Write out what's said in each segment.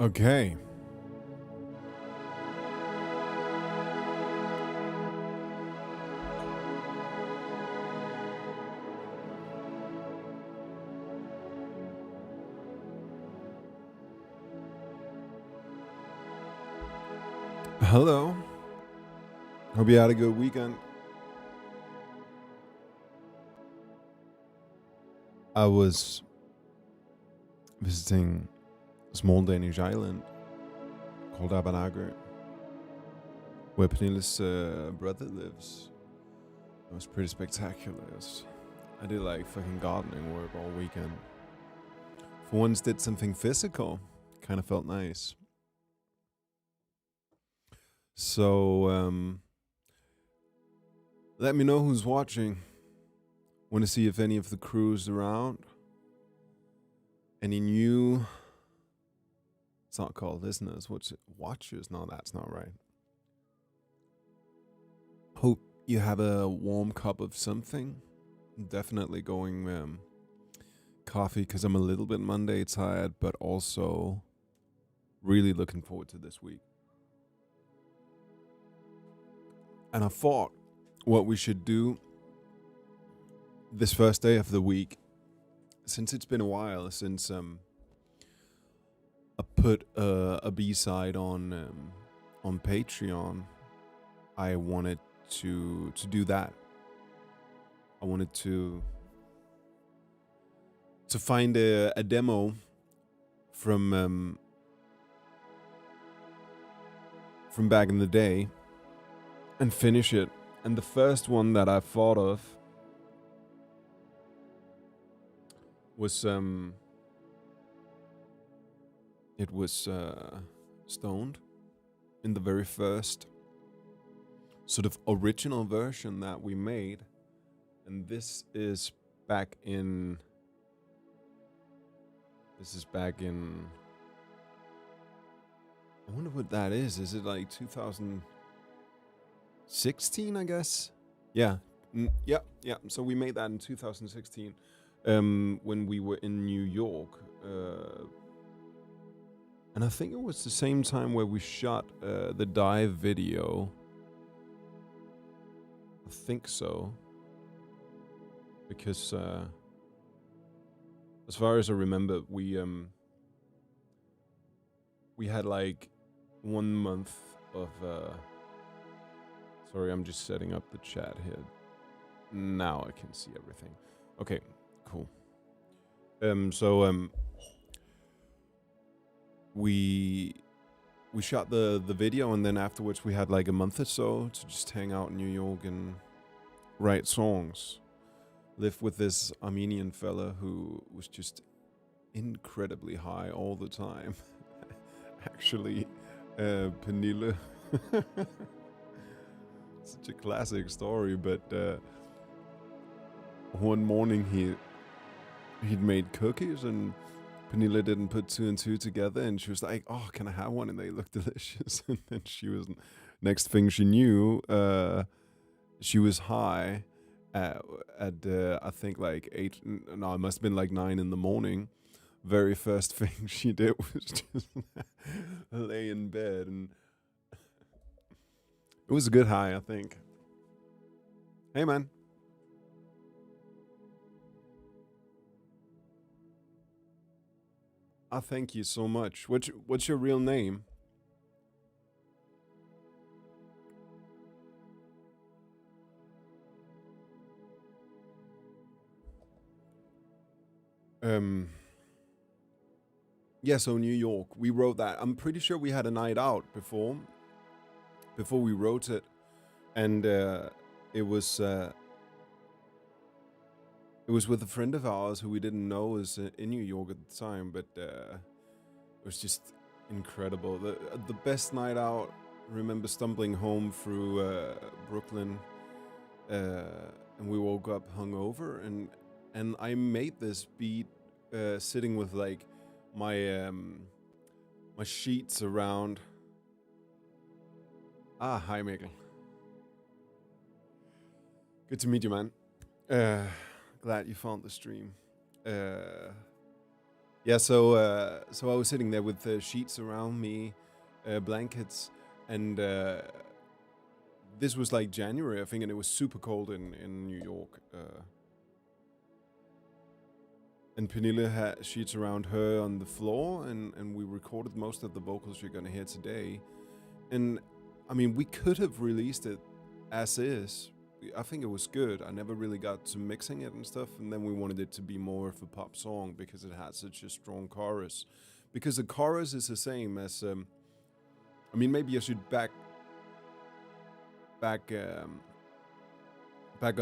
Okay. Hello. Hope you had a good weekend. I was visiting a small Danish island called Abanager, where Pernille's brother lives. It was pretty spectacular. I did like fucking gardening work all weekend. For once, did something physical. Kind of felt nice. So, let me know who's watching. Want to see if any of the crew's around. Any new... It's not called listeners. What's it? Watchers? No, that's not right. Hope you have a warm cup of something. Definitely going coffee because I'm a little bit Monday tired, but also really looking forward to this week. And I thought what we should do this first day of the week, since it's been a while since I put a B-side on Patreon, I wanted to do that. I wanted to find a demo from back in the day and finish it. And the first one that I thought of was it was stoned in the very first sort of original version that we made, and this is back in I wonder what that is. Is it like 2016, I guess? Yeah. Yeah. So we made that in 2016 when we were in New York. And I think it was the same time where we shot the dive video. I think so. Because as far as I remember, we had like 1 month of sorry, I'm just setting up the chat here. Now I can see everything. Okay, cool. We shot the video, and then afterwards we had like a month or so to just hang out in New York and write songs. Live with this Armenian fella who was just incredibly high all the time. Actually, Pernille. Such a classic story, but one morning he'd made cookies, and Pernille didn't put 2 and 2 together, and she was like, "Oh, can I have one?" And they looked delicious. And then next thing she knew, she was high at I think like 8. No, it must have been like 9 in the morning. Very first thing she did was just lay in bed, and it was a good high, I think. Hey, man. I thank you so much. What's your real name? Yeah, so New York. We wrote that. I'm pretty sure we had a night out before we wrote it, and it was with a friend of ours who we didn't know was in New York at the time, but it was just incredible. The best night out. I remember stumbling home through Brooklyn, and we woke up hungover, and I made this beat sitting with like my my sheets around. Hi Mikkel. Good to meet you, man. Glad you found the stream. Yeah, so I was sitting there with sheets around me, blankets, and this was like January, I think, and it was super cold in New York. And Pernille had sheets around her on the floor, and we recorded most of the vocals you're gonna hear today. And I mean, we could have released it as is. I think it was good. I never really got to mixing it and stuff, and then we wanted it to be more of a pop song because it had such a strong chorus. Because the chorus is the same as, I mean, maybe I should back back up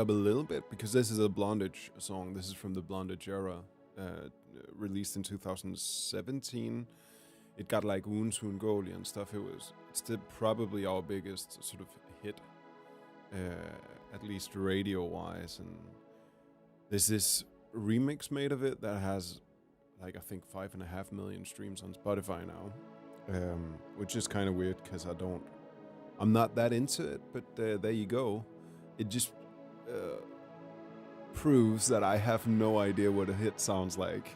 a little bit, because this is a Blondage song. This is from the Blondage era, released in 2017. It got like Ugen Goli and stuff. It's still probably our biggest sort of hit, at least radio-wise. And there's this remix made of it that has like, I think 5.5 million streams on Spotify now, which is kind of weird because I'm not that into it, but there you go. It just proves that I have no idea what a hit sounds like.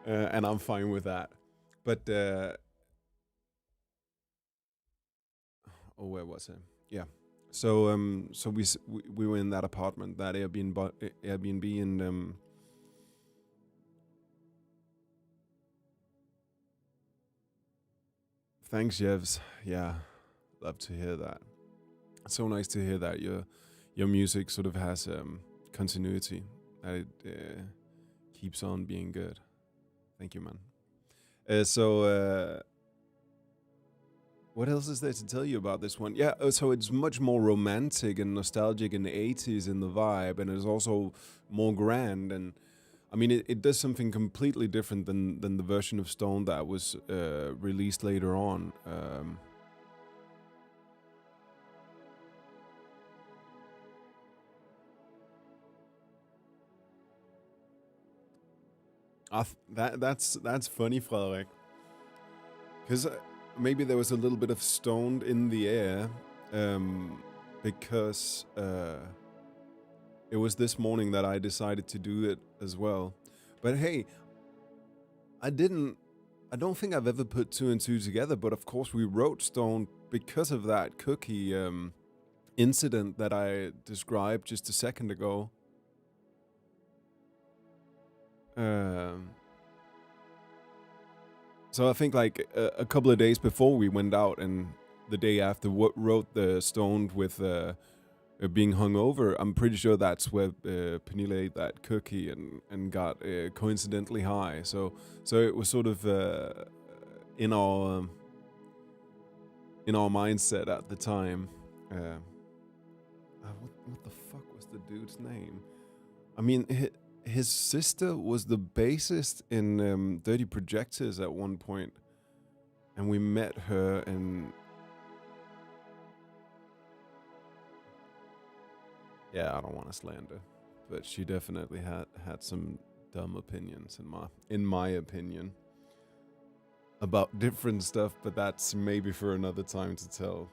And I'm fine with that. But where was I? Yeah. So we were in that apartment, that Airbnb, and thanks, Jevs. Yeah, love to hear that. It's so nice to hear that your music sort of has continuity, that it keeps on being good. Thank you, man. What else is there to tell you about this one? Yeah, so it's much more romantic and nostalgic in the 80s in the vibe, and it's also more grand. And I mean, it does something completely different than the version of Stone that was released later on. That's funny, Frederik, because maybe there was a little bit of Stoned in the air, because it was this morning that I decided to do it as well. But hey, I don't think I've ever put two and two together, but of course we wrote Stone because of that cookie incident that I described just a second ago. So I think like a couple of days before we went out, and the day after, wrote the Stoned with being hungover. I'm pretty sure that's where Pernille ate that cookie and got coincidentally high. So it was sort of in our mindset at the time. What the fuck was the dude's name? I mean, his sister was the bassist in Dirty Projectors at one point, and we met her, and yeah, I don't want to slander, but she definitely had some dumb opinions in my opinion about different stuff, but that's maybe for another time to tell.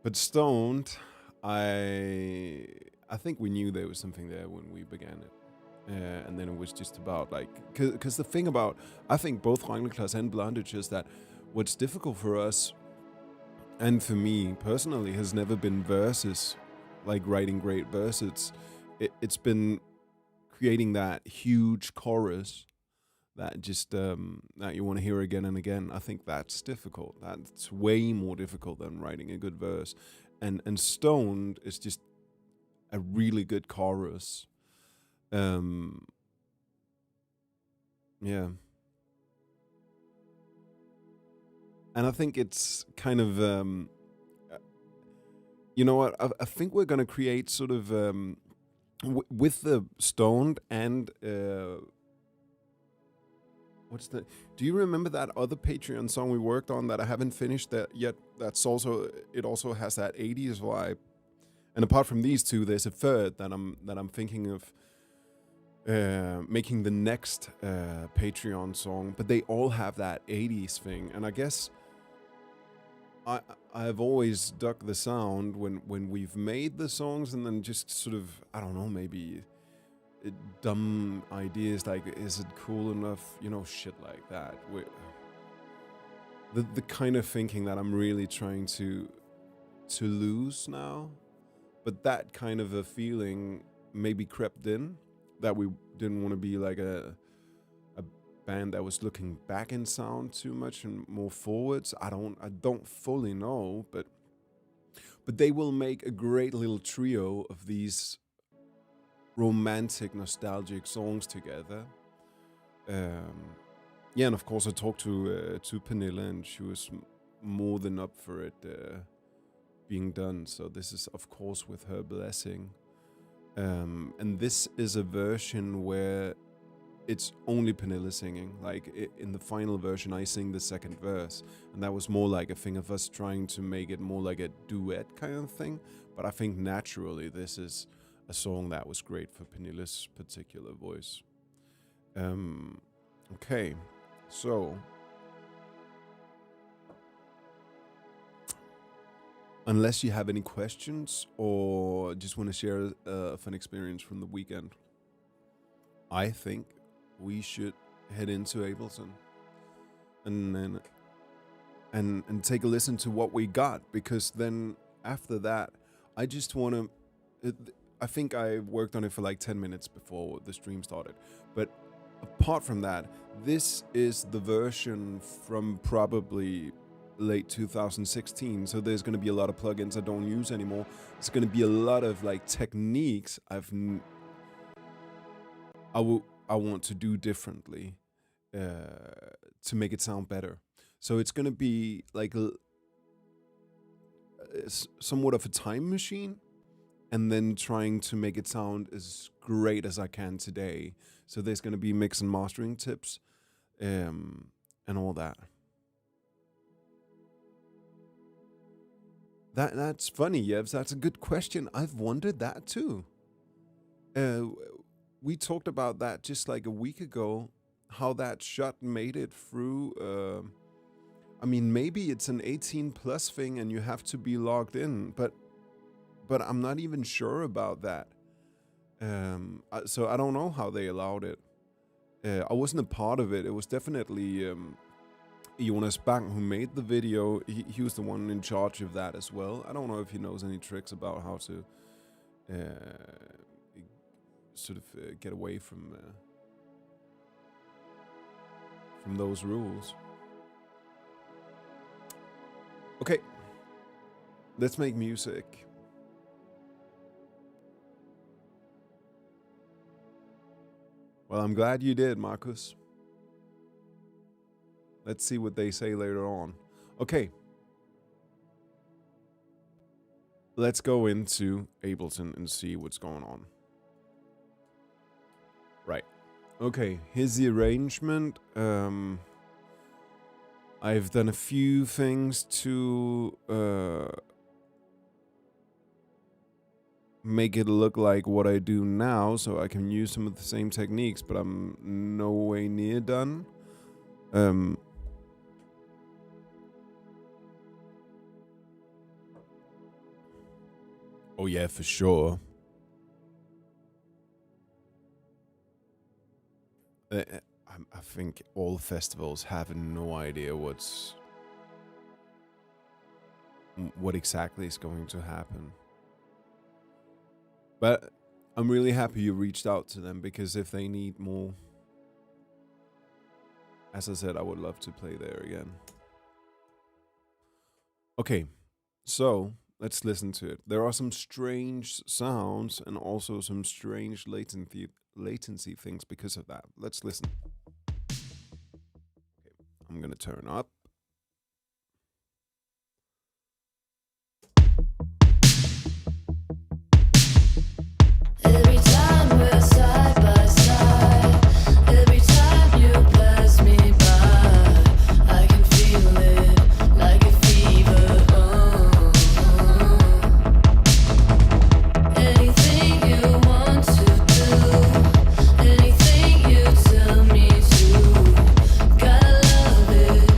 But Stoned, I think we knew there was something there when we began it. And then it was just about like, because the thing about, I think both Rangleclass and Blondage is that what's difficult for us, and for me personally, has never been verses, like writing great verses. It's been creating that huge chorus that just that you want to hear again and again. I think that's difficult. That's way more difficult than writing a good verse. And Stoned is just a really good chorus. Yeah. And I think it's kind of, you know what? I think we're gonna create sort of with the Stoned and do you remember that other Patreon song we worked on that I haven't finished that yet? It also has that 80s vibe. And apart from these two, there's a third that I'm thinking of making the next Patreon song, but they all have that 80s thing. And I guess I I've always dug the sound when we've made the songs and then just sort of, I don't know, maybe dumb ideas like, is it cool enough, shit like that. The kind of thinking that I'm really trying to lose now. But that kind of a feeling maybe crept in, that we didn't want to be like a band that was looking back in sound too much and more forwards. I don't fully know, but they will make a great little trio of these romantic, nostalgic songs together. Yeah, and of course I talked to Pernille, and she was more than up for it being done. So this is, of course, with her blessing. And this is a version where it's only Pernille singing. Like in the final version, I sing the second verse, and that was more like a thing of us trying to make it more like a duet kind of thing. But I think naturally this is a song that was great for Pernille's particular voice. Okay, so unless you have any questions or just want to share a fun experience from the weekend, I think we should head into Ableton and take a listen to what we got, because then after that, I just want to. I think I worked on it for like 10 minutes before the stream started, but apart from that, this is the version from probably late 2016. So there's going to be a lot of plugins I don't use anymore. It's going to be a lot of like techniques I want to do differently to make it sound better. So it's going to be like somewhat of a time machine, and then trying to make it sound as great as I can today. So there's going to be mix and mastering tips and all that. That's funny, Yevs. That's a good question. I've wondered that too. We talked about that just like a week ago, how that shot made it through. I mean, maybe it's an 18+ thing and you have to be logged in, but I'm not even sure about that. So I don't know how they allowed it. I wasn't a part of it. It was definitely Jonas Bang who made the video. He was the one in charge of that as well. I don't know if he knows any tricks about how to sort of get away from those rules. Okay, let's make music. Well, I'm glad you did, Marcus. Let's see what they say later on. Okay. Let's go into Ableton and see what's going on. Right. Okay, here's the arrangement. I've done a few things to make it look like what I do now, so I can use some of the same techniques, but I'm no way near done. Oh yeah, for sure. I think all festivals have no idea what exactly is going to happen. But I'm really happy you reached out to them, because if they need more, as I said, I would love to play there again. Okay, so let's listen to it. There are some strange sounds and also some strange latency things because of that. Let's listen. Okay, I'm gonna turn up. Every time we're side by side, every time you pass me by, I can feel it like a fever. Anything you want to do, anything you tell me to, gotta love it.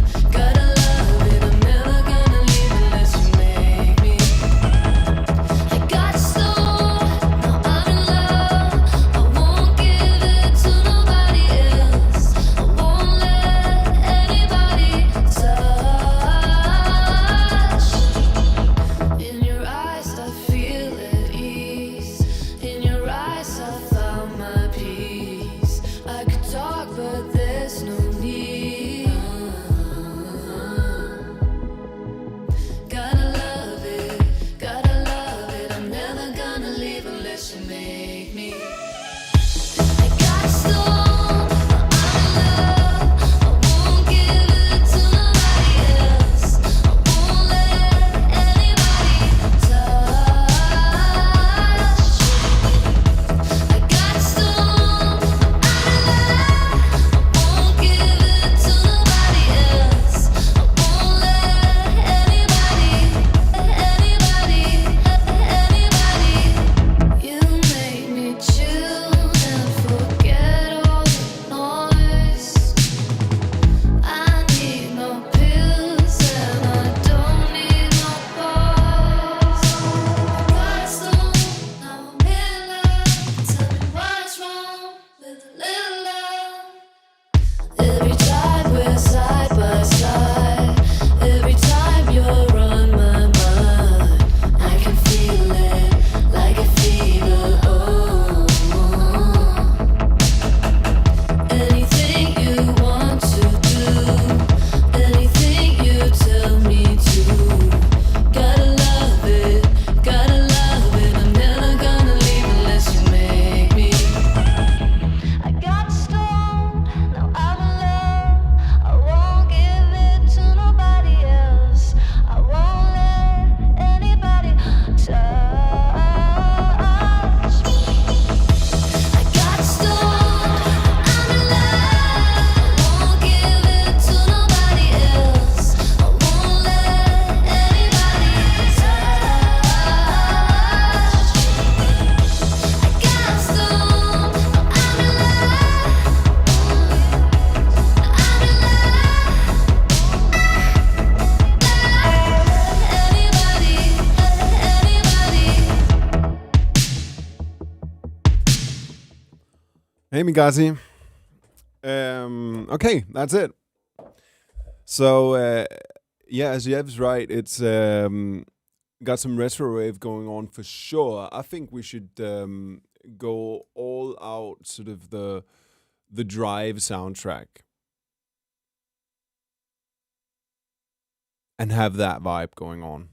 Hey, Migazi. Okay, that's it. So, yeah, as Yev's right, it's got some retro wave going on for sure. I think we should go all out, sort of the Drive soundtrack, and have that vibe going on.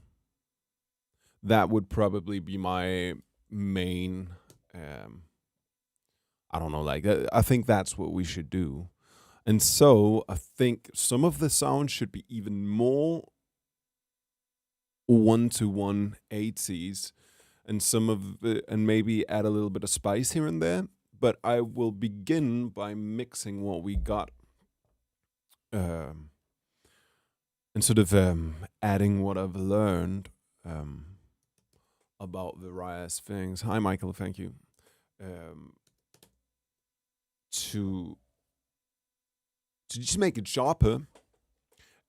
That would probably be my main. I don't know, like I think that's what we should do. And so I think some of the sounds should be even more 1-to-1 80s, and some of and maybe add a little bit of spice here and there. But I will begin by mixing what we got, and sort of adding what I've learned about various things. Hi, Michael. Thank you. To just make it sharper,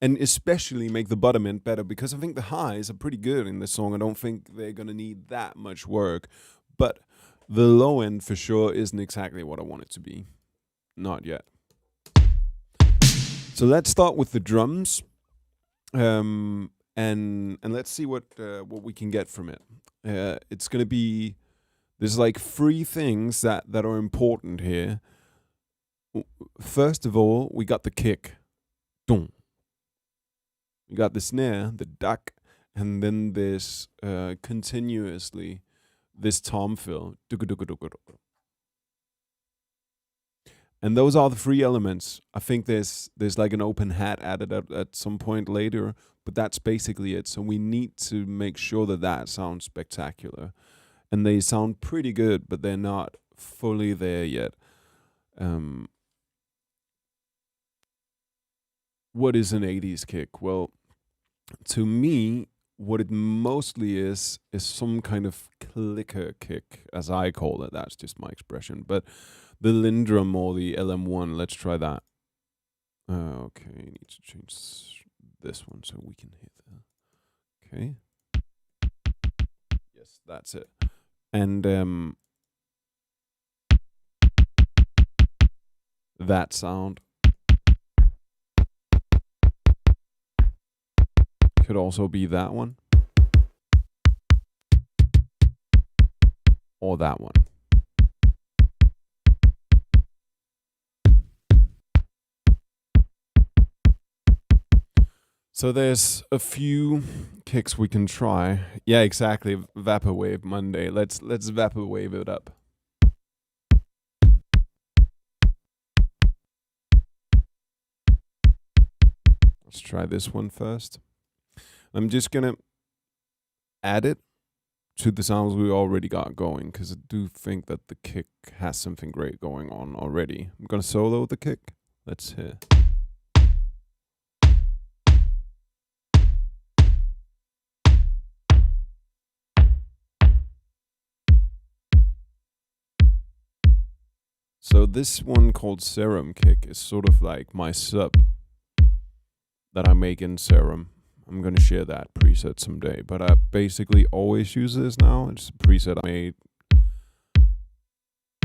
and especially make the bottom end better, because I think the highs are pretty good in this song. I don't think they're gonna need that much work, but the low end for sure isn't exactly what I want it to be. Not yet. So let's start with the drums, and let's see what we can get from it. It's gonna be, there's like 3 things that are important here. First of all, we got the kick. Dum. We got the snare, the duck, and then this continuously this tom fill. And those are the 3 elements. I think there's like an open hat added at some point later, but that's basically it. So we need to make sure that sounds spectacular. And they sound pretty good, but they're not fully there yet. What is an 80s kick? Well, to me, what it mostly is some kind of clicker kick, as I call it. That's just my expression. But the Lindrum or the LM1, let's try that. Okay, I need to change this one so we can hear that. Okay. Yes, that's it. And that sound could also be that one, or that one. So there's a few kicks we can try. Yeah, exactly. Vaporwave Monday. Let's vaporwave it up. Let's try this one first. I'm just gonna add it to the sounds we already got going, because I do think that the kick has something great going on already. I'm gonna solo the kick. Let's hear. So this one called Serum Kick is sort of like my sub that I make in Serum. I'm going to share that preset someday, but I basically always use this now. It's a preset I made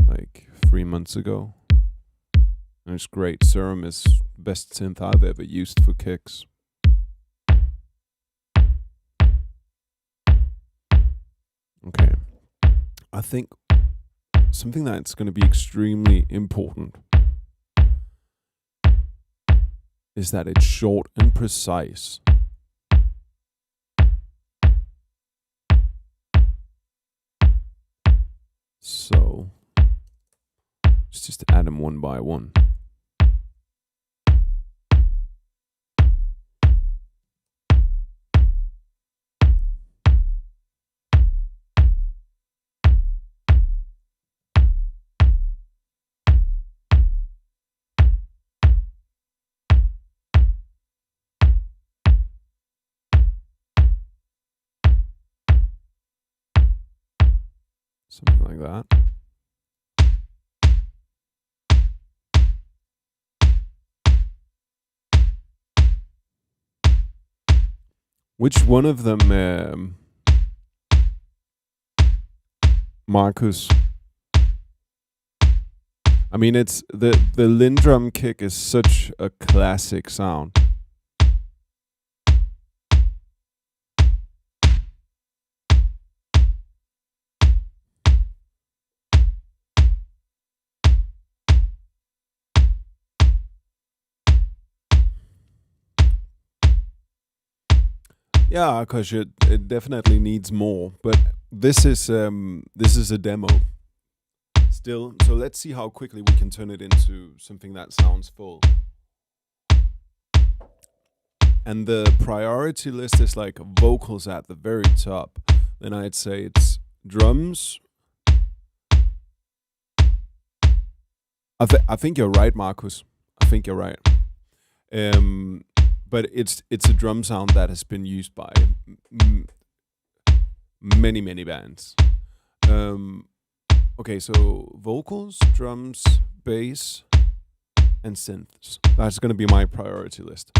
like 3 months ago. And it's great. Serum is the best synth I've ever used for kicks. Okay. I think something that's going to be extremely important is that it's short and precise. So let's just add them one by one. Something like that. Which one of them, Marcus, I mean, it's the Lindrum kick is such a classic sound. Yeah, because it definitely needs more, but this is a demo still. So let's see how quickly we can turn it into something that sounds full. And the priority list is like vocals at the very top. Then I'd say it's drums. I think you're right, Marcus. I think you're right. But it's a drum sound that has been used by many bands. Okay, so vocals, drums, bass, and synths. That's gonna be my priority list.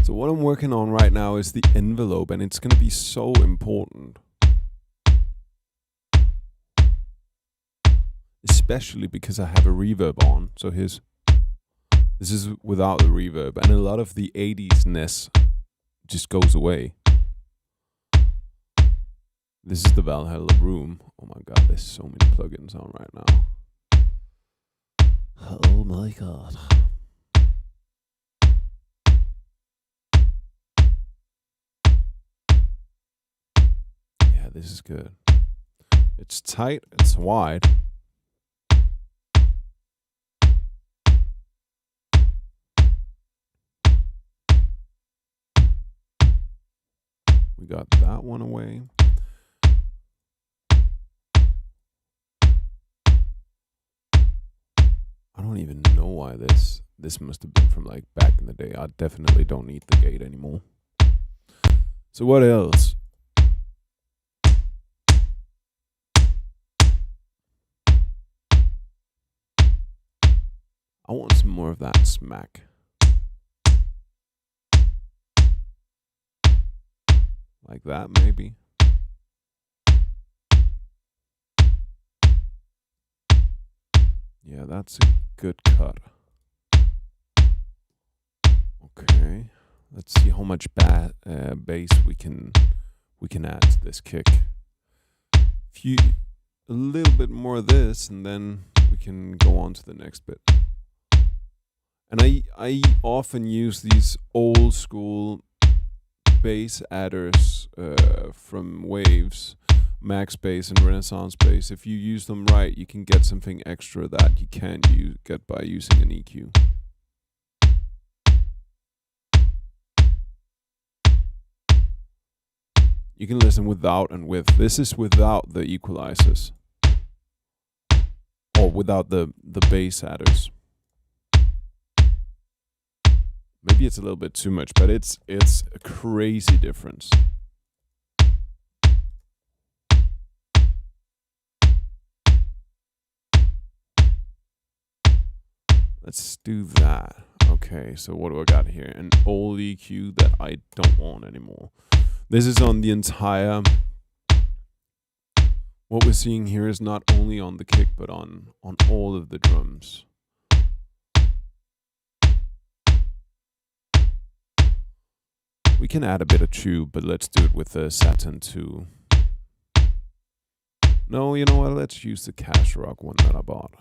So what I'm working on right now is the envelope, and it's gonna be so important. Especially because I have a reverb on. So this is without the reverb, and a lot of the 80s-ness just goes away. This is the Valhalla room. Oh my god, there's so many plugins on right now. Oh my god. Yeah, this is good. It's tight, it's wide. We got that one away. I don't even know why this must have been from like back in the day. I definitely don't need the gate anymore. So what else? I want some more of that smack. Like that, maybe. Yeah, that's a good cut. Okay, let's see how much bass we can add to this kick. A little bit more of this, and then we can go on to the next bit. And I often use these old school bass adders from Waves, Max Bass and Renaissance Bass. If you use them right, you can get something extra that you can't get by using an EQ. You can listen without and with. This is without the equalizers. Or without the bass adders. Maybe it's a little bit too much, but it's a crazy difference. Let's do that. Okay, so what do I got here? An old EQ that I don't want anymore. This is on the entire... What we're seeing here is not only on the kick, but on all of the drums. We can add a bit of tube, but let's do it with the Saturn 2. No, you know what? Let's use the Cash Rock one that I bought.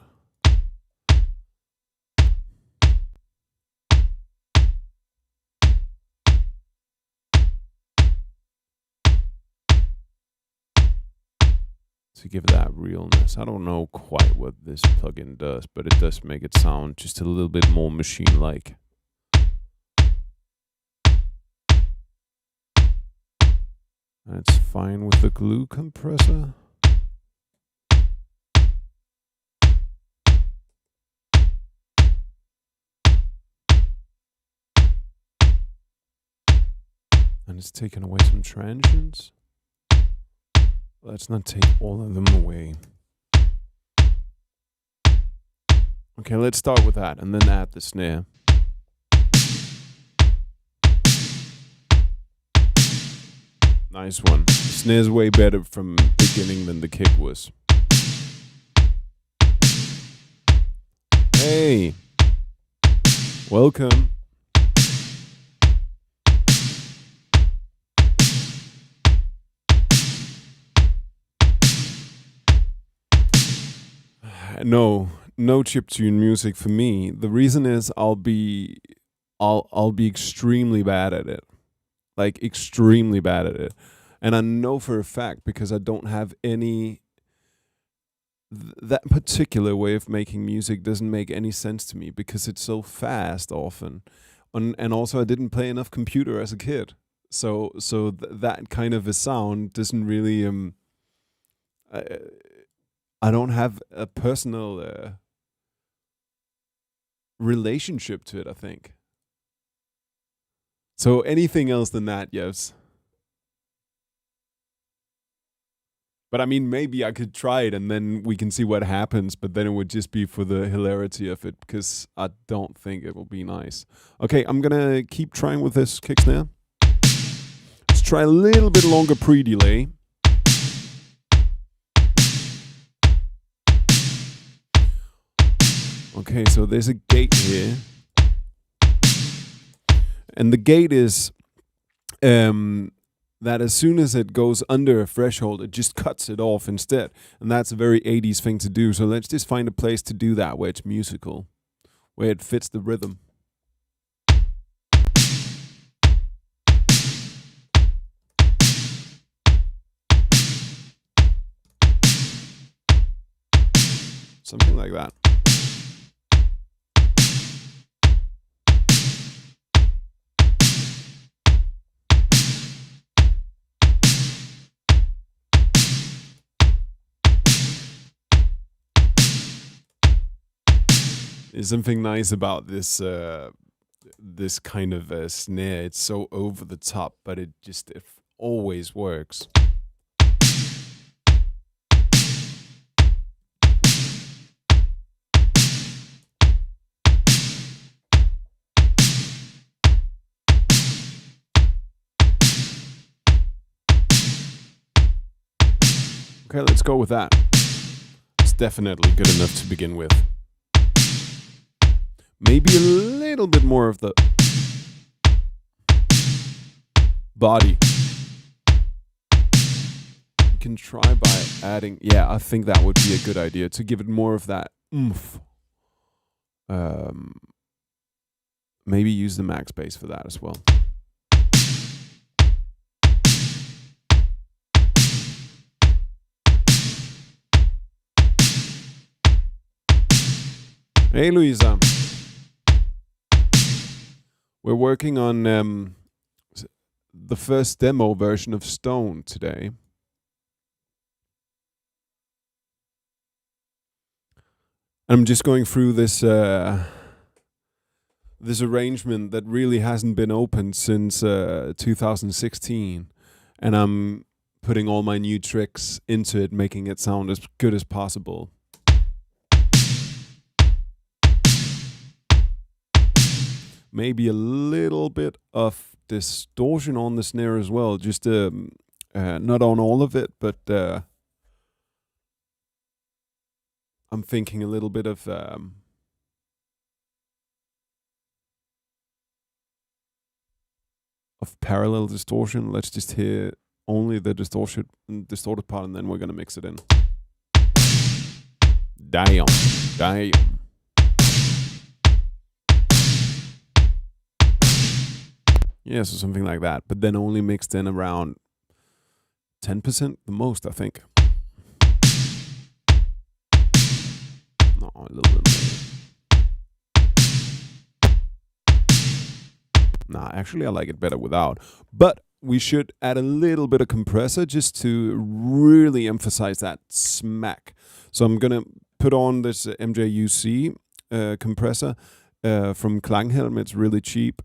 To give that realness. I don't know quite what this plugin does, but it does make it sound just a little bit more machine-like. And it's fine with the glue compressor. And it's taken away some transients. Let's not take all of them away. Okay, let's start with that and then add the snare. Nice one. Snare's way better from beginning than the kick was. Hey! Welcome. No chiptune music for me. The reason is I'll be extremely bad at it. Like extremely bad at it. And I know for a fact because I don't have any that particular way of making music doesn't make any sense to me because it's so fast often. And also I didn't play enough computer as a kid. So that kind of a sound doesn't really I don't have a personal relationship to it, I think. So anything else than that, yes. But I mean, maybe I could try it and then we can see what happens, but then it would just be for the hilarity of it because I don't think it will be nice. Okay, I'm gonna keep trying with this kick snare. Let's try a little bit longer pre-delay. Okay, so there's a gate here. And the gate is that as soon as it goes under a threshold, it just cuts it off instead. And that's a very 80s thing to do. So let's just find a place to do that where it's musical, where it fits the rhythm. Something like that. There's something nice about this this kind of snare. It's so over the top, but it always works. Okay, let's go with that. It's definitely good enough to begin with. Maybe a little bit more of the body. You can try by adding, yeah, I think that would be a good idea to give it more of that oomph. Maybe use the max bass for that as well. Hey, Louisa. We're working on the first demo version of Stone today. I'm just going through this this arrangement that really hasn't been opened since 2016, and I'm putting all my new tricks into it, making it sound as good as possible. Maybe a little bit of distortion on the snare as well, just not on all of it, but I'm thinking a little bit of parallel distortion. Let's just hear only the distorted part, and then we're gonna mix it in. Damn. Yeah, so something like that, but then only mixed in around 10%, the most, I think. No, a little bit more. Nah, actually I like it better without. But we should add a little bit of compressor just to really emphasize that smack. So I'm gonna put on this MJUC compressor from Klanghelm. It's really cheap.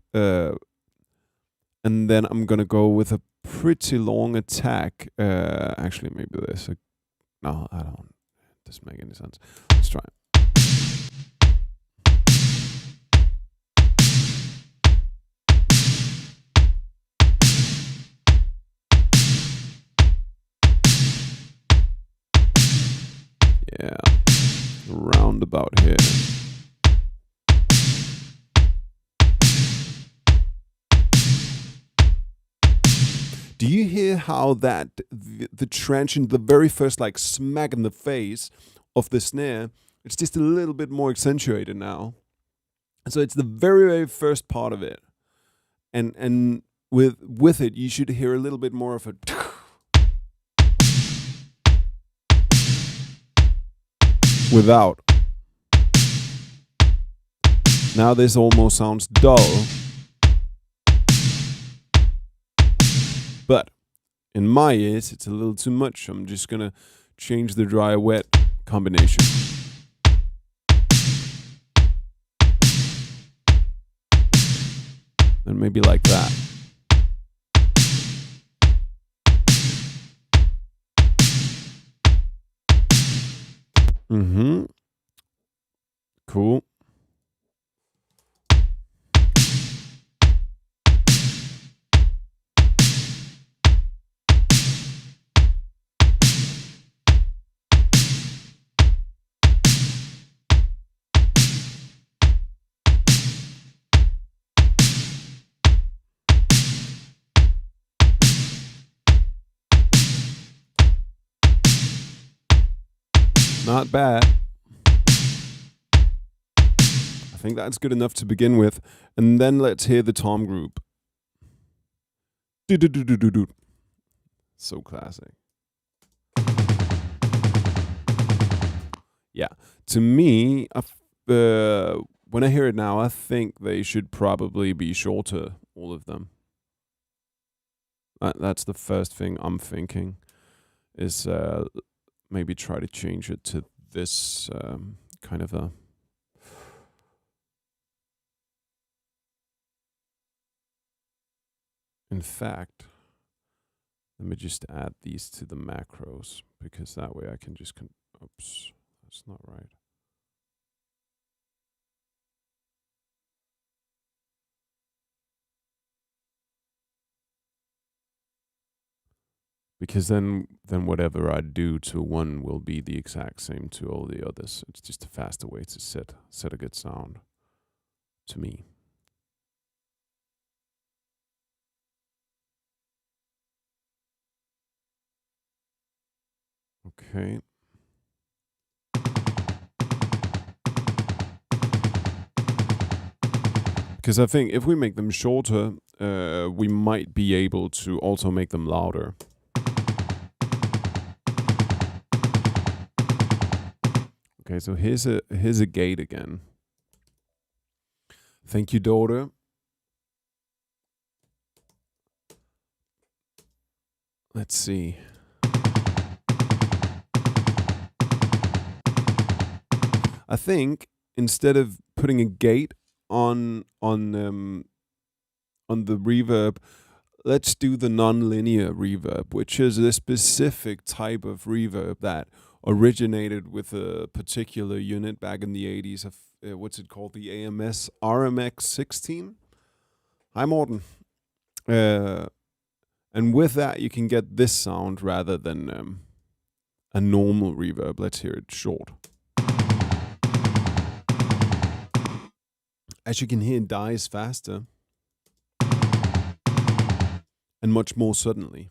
And then I'm gonna go with a pretty long attack. Actually, maybe there's a... No, I don't. It doesn't make any sense. Let's try it. Yeah, round about here. Do you hear how that the transient, the very first like smack in the face of the snare, it's just a little bit more accentuated now. So it's the very, very first part of it, and with it you should hear a little bit more of a... without. Now this almost sounds dull, but in my ears it's a little too much. I'm just gonna change the dry wet combination. And maybe like that. Cool. Not bad. I think that's good enough to begin with. And then let's hear the tom group. Do-do-do-do-do-do. So classic. Yeah. To me, when I hear it now, I think they should probably be shorter, all of them. That's the first thing I'm thinking, is maybe try to change it to this kind of a... In fact, let me just add these to the macros, because that way I can just... Oops, that's not right. Because then whatever I do to one will be the exact same to all the others. It's just a faster way to set a good sound, to me. Okay. Because I think if we make them shorter, we might be able to also make them louder. Okay, so here's a gate again. Thank you, daughter. Let's see. I think instead of putting a gate on the reverb, let's do the non-linear reverb, which is a specific type of reverb that originated with a particular unit back in the 80s of what's it called, the AMS RMX 16. Hi, Morten. And with that, you can get this sound rather than a normal reverb. Let's hear it short. As you can hear, it dies faster and much more suddenly.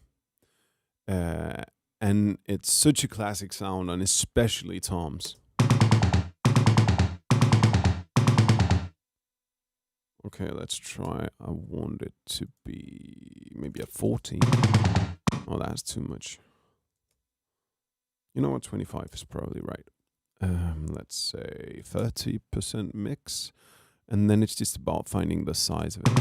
And it's such a classic sound, and especially toms. Okay, let's try. I want it to be maybe a 14. Oh, that's too much. You know what? 25 is probably right. Let's say 30% mix. And then it's just about finding the size of it.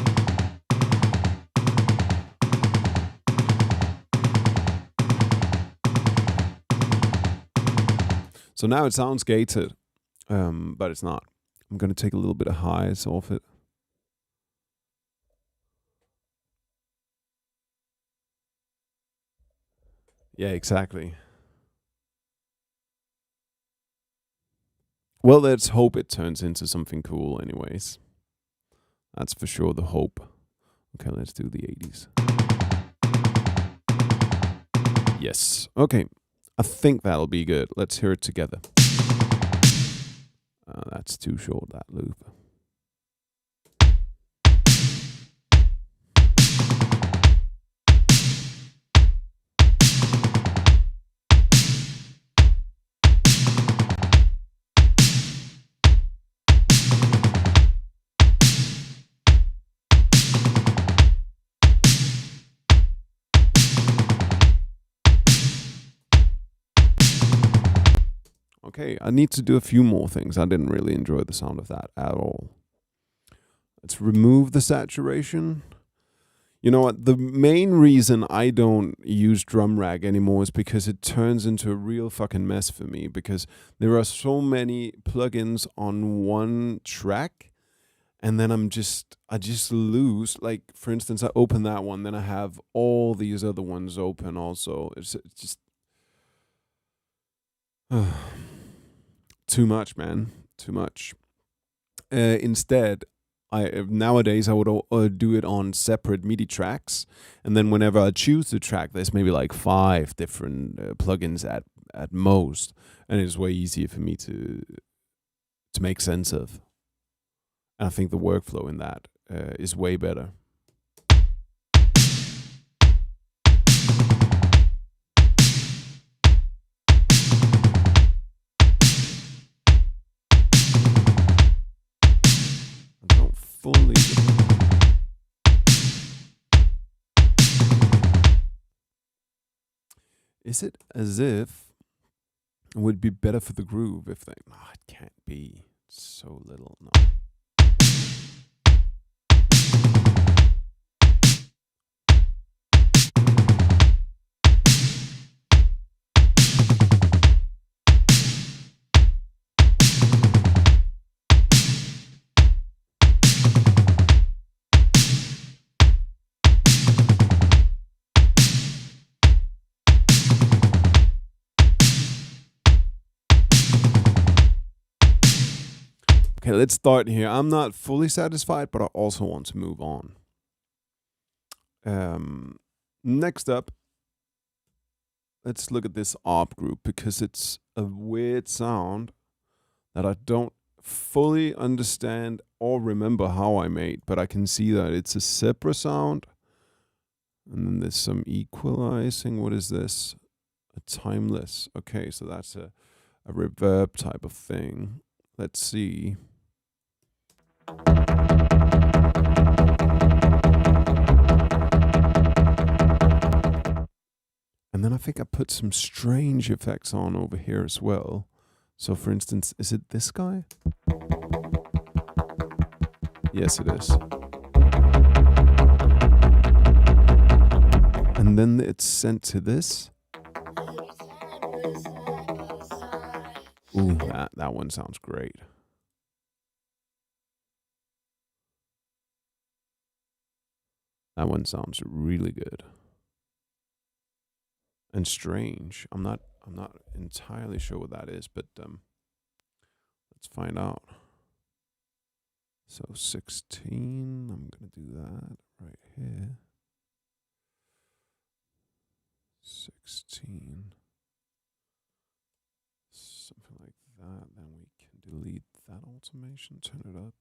So now it sounds gated, but it's not. I'm going to take a little bit of highs off it. Yeah, exactly. Well, let's hope it turns into something cool anyways. That's for sure the hope. Okay, let's do the 80s. Yes. Okay. I think that'll be good. Let's hear it together. That's too short, that loop. Okay, I need to do a few more things. I didn't really enjoy the sound of that at all. Let's remove the saturation. You know what? The main reason I don't use drum rag anymore is because it turns into a real fucking mess for me, because there are so many plugins on one track, and then I just lose. Like, for instance, I open that one, then I have all these other ones open also. It's just too much, man. Too much. Instead, nowadays I would do it on separate MIDI tracks, and then whenever I choose the track, there's maybe like 5 different plugins at most, and it's way easier for me to make sense of. And I think the workflow in that is way better. I don't fully. Is it as if it would be better for the groove if they? No, it can't be. It's so little. No. Okay, let's start here. I'm not fully satisfied, but I also want to move on. Next up, let's look at this ARP group, because it's a weird sound that I don't fully understand or remember how I made, but I can see that it's a separate sound. And then there's some equalizing. What is this? A timeless. Okay, so that's a reverb type of thing. Let's see. And then I think I put some strange effects on over here as well. So for instance, is it this guy? Yes, it is. And then it's sent to this. Ooh, that one sounds great. That one sounds really good. And strange. I'm not entirely sure what that is, but let's find out. So 16, I'm gonna do that right here. 16. Something like that. Then we can delete that automation, turn it up.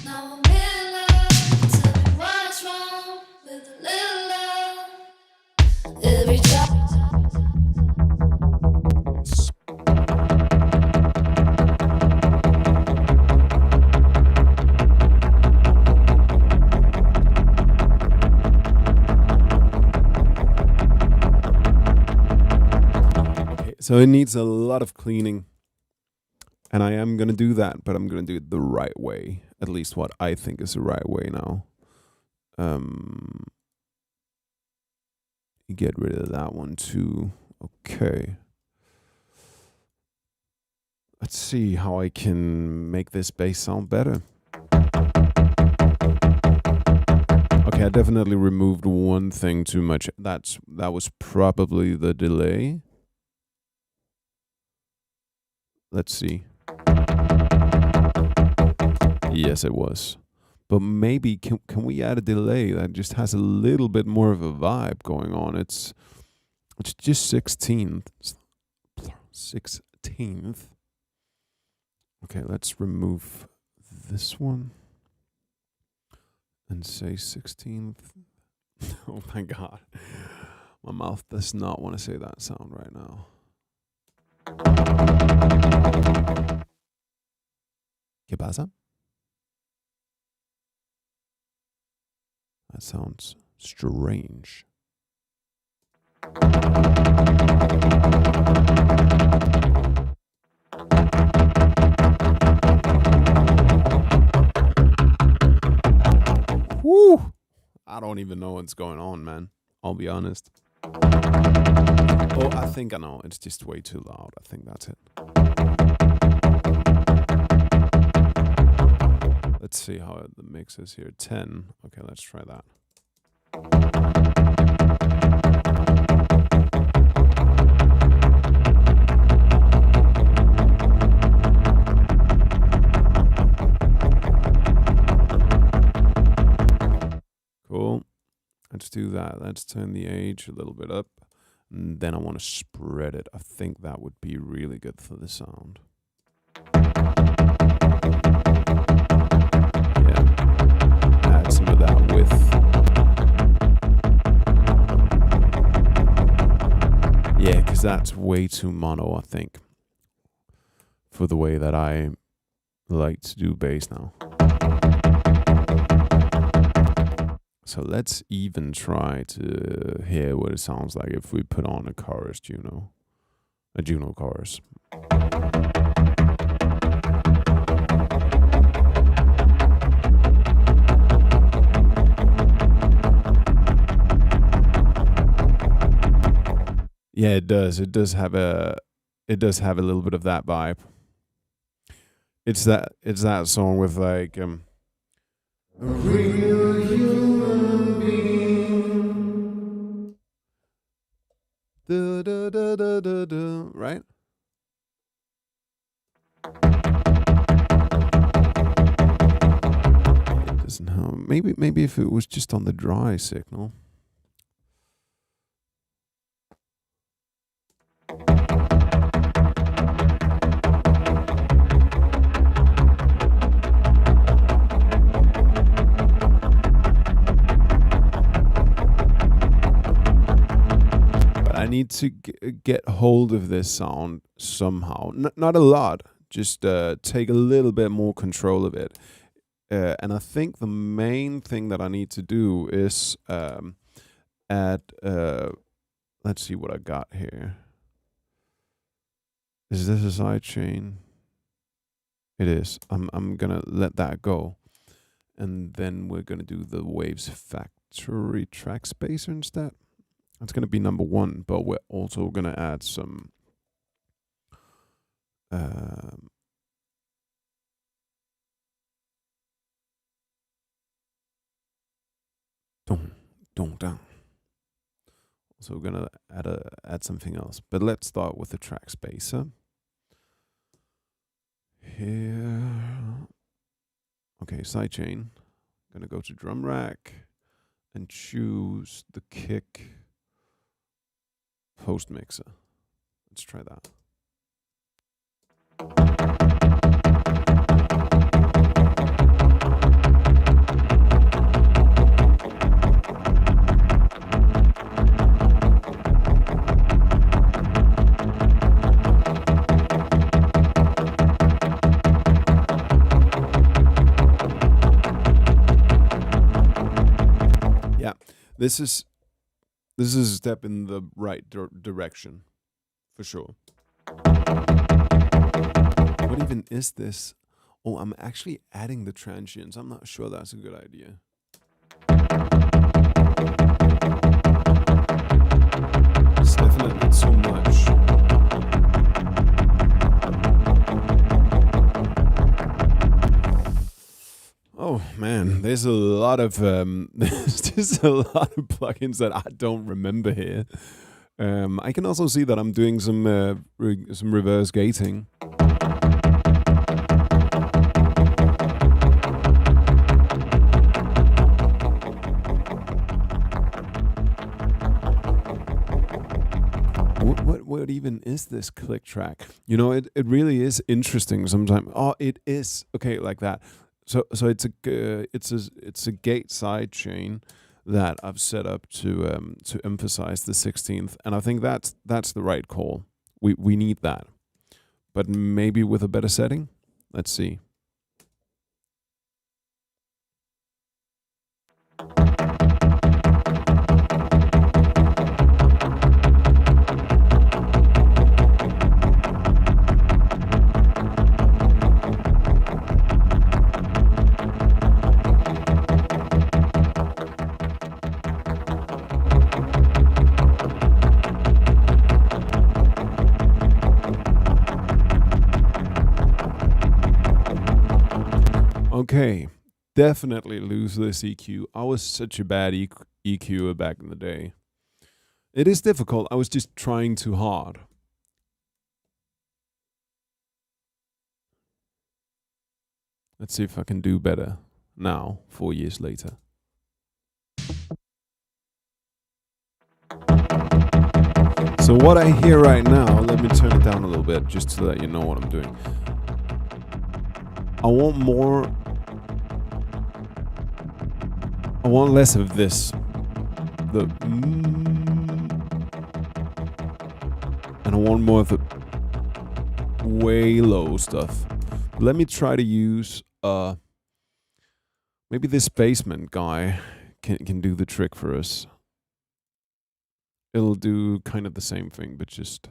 Now I'm in love. Tell me what's wrong with a little love. Every time. Okay, so it needs a lot of cleaning. And I am going to do that, but I'm going to do it the right way. At least what I think is the right way now. Get rid of that one too. Okay. Let's see how I can make this bass sound better. Okay, Okay, I definitely removed one thing too much. That was probably the delay. Let's see. Yes, it was. But maybe can we add a delay that just has a little bit more of a vibe going on? It's just 16th. 16th. Okay, let's remove this one and say 16th. Oh my god. My mouth does not want to say that sound right now. ¿Qué pasa? That sounds strange. Woo! I don't even know what's going on, man. I'll be honest. Oh, I think I know. It's just way too loud. I think that's it. Let's see how the mix is here. 10. Okay, let's try that. Cool. Let's do that. Let's turn the age a little bit up. And then I want to spread it. I think that would be really good for the sound. Yeah. Add some of that width. Yeah, because that's way too mono, I think, for the way that I like to do bass now. So let's even try to hear what it sounds like if we put on a chorus, a Juno chorus. Yeah, it does. It does have a little bit of that vibe. It's that song with like a real human being. Da, da, da, da, da, da, right? It doesn't have. Maybe if it was just on the dry signal. I need to get hold of this sound somehow. Not a lot, just take a little bit more control of it. And I think the main thing that I need to do is add, let's see what I got here. Is this a side chain? It is. I'm gonna let that go. And then we're gonna do the Waves Factory track spacer instead. It's going to be number 1, but we're also going to add some down. So we're going to add something else. But let's start with the track spacer. Here. Okay, sidechain. Going to go to drum rack and choose the kick post mixer. Let's try that. Yeah, this is a step in the right direction, for sure. What even is this? Oh, I'm actually adding the transients. I'm not sure that's a good idea. It's definitely too much. Oh man, there's a lot of there's just a lot of plugins that I don't remember here. I can also see that I'm doing some reverse gating. What even is this click track? You know, it really is interesting sometimes. Oh, it is okay like that. So it's a gate side chain that I've set up to emphasize the 16th, and I think that's the right call. We need that, but maybe with a better setting. Let's see. Okay, definitely lose this EQ. I was such a bad EQer back in the day. It is difficult. I was just trying too hard. Let's see if I can do better now, 4 years later. So what I hear right now, let me turn it down a little bit just to let you know what I'm doing. I want less of this. And I want more of the way low stuff. Let me try to use maybe this basement guy can do the trick for us. It'll do kind of the same thing, but just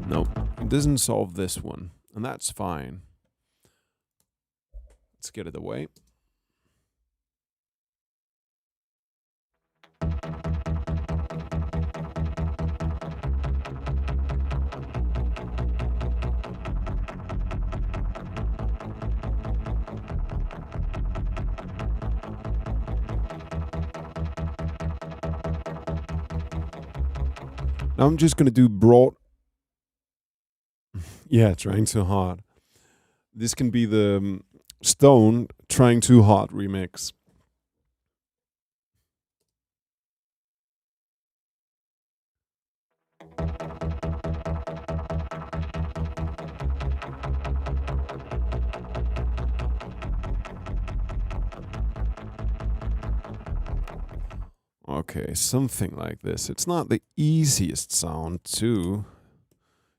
nope, it doesn't solve this one, and that's fine. Let's get it away. Now I'm just going to do broad. Yeah, trying too hard. This can be the Stone Trying Too Hard remix. Okay, something like this. It's not the easiest sound to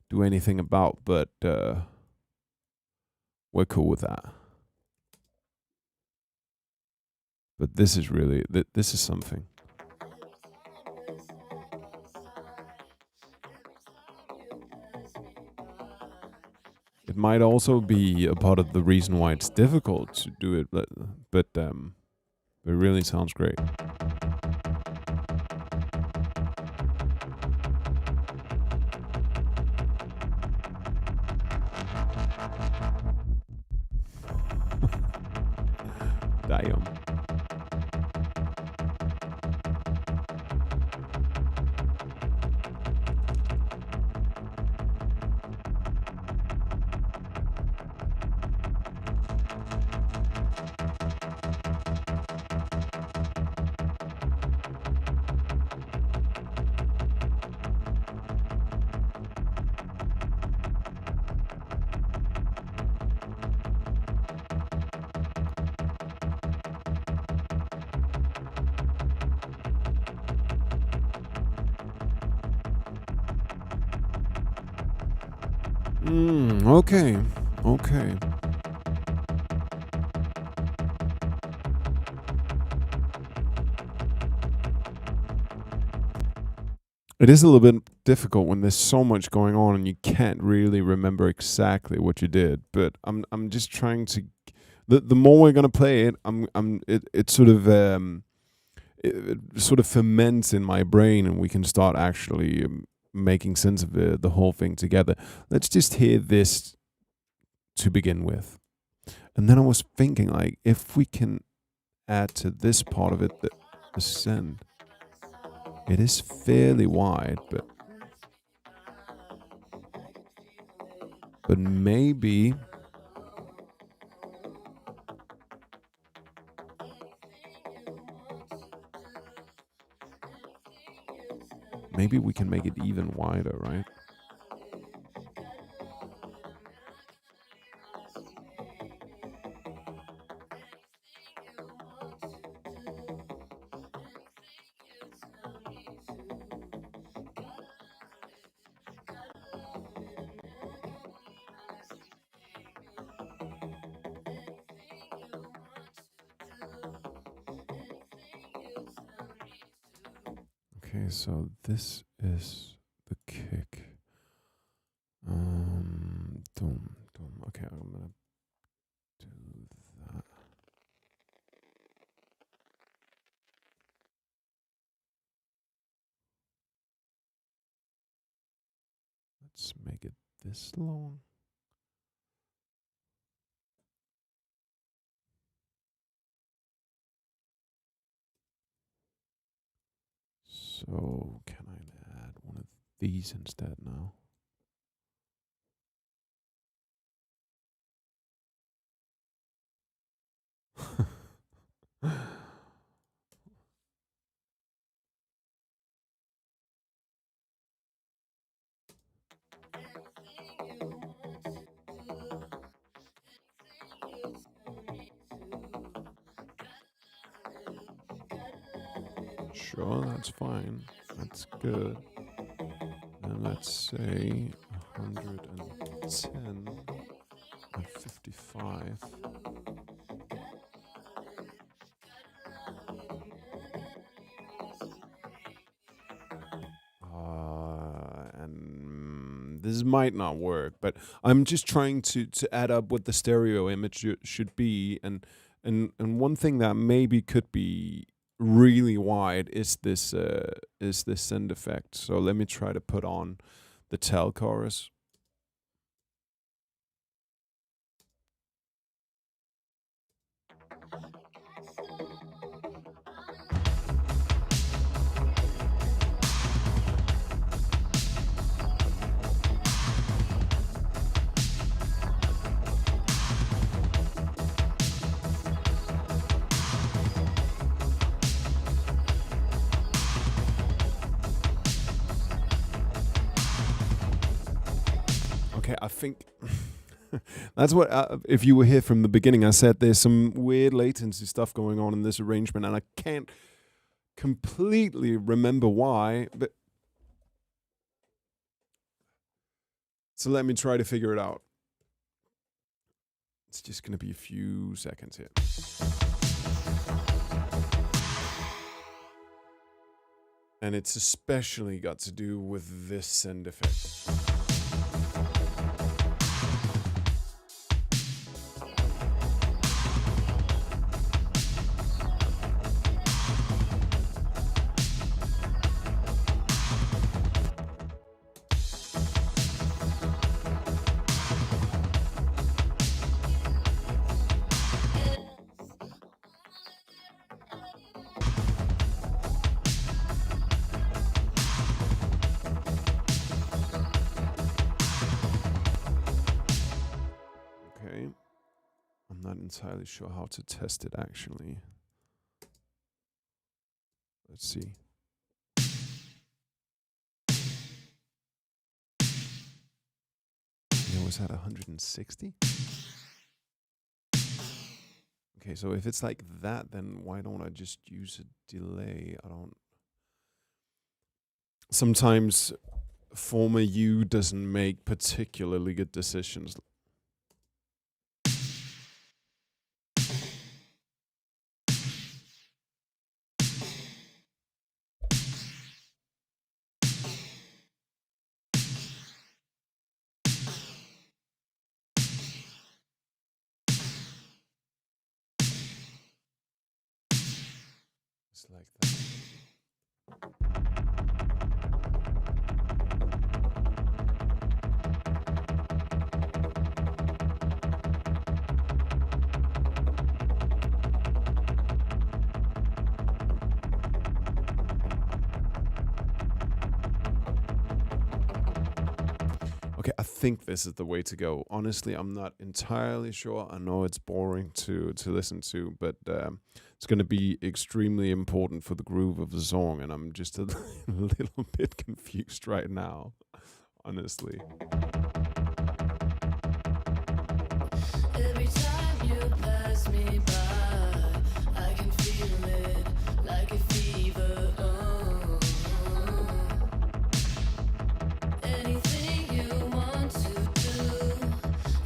do anything about, but we're cool with that. But this is really, this is something. It might also be a part of the reason why it's difficult to do it, but it really sounds great. Damn. Okay. Okay. It is a little bit difficult when there's so much going on and you can't really remember exactly what you did, but I'm just trying to the more we're gonna play it, it sort of it sort of ferments in my brain, and we can start actually making sense of the whole thing together. Let's just hear this to begin with, and then I was thinking, like, if we can add to this part of it the send. It is fairly wide, but maybe we can make it even wider, right? Okay, so this is the kick. Dum, dum. Okay, I'm gonna do that. Let's make it this long. So can I add one of these instead now? Sure, that's fine. That's good. And let's say 110 and 55. And this might not work, but I'm just trying to add up what the stereo image should be, and one thing that maybe could be really wide is this send effect. So let me try to put on the tell chorus. Okay, I think that's what. If you were here from the beginning, I said there's some weird latency stuff going on in this arrangement, and I can't completely remember why. But so let me try to figure it out. It's just going to be a few seconds here. And it's especially got to do with this send effect. I'm not entirely sure how to test it actually. Let's see. Yeah, was that 160? Okay, so if it's like that, then why don't I just use a delay? Sometimes former you doesn't make particularly good decisions. It's like that. Okay, I think this is the way to go. Honestly, I'm not entirely sure. I know it's boring to listen to, but it's going to be extremely important for the groove of the song, and I'm just a little bit confused right now, honestly. Every time you pass me by, I can feel it like a fever. Oh. Anything you want to do,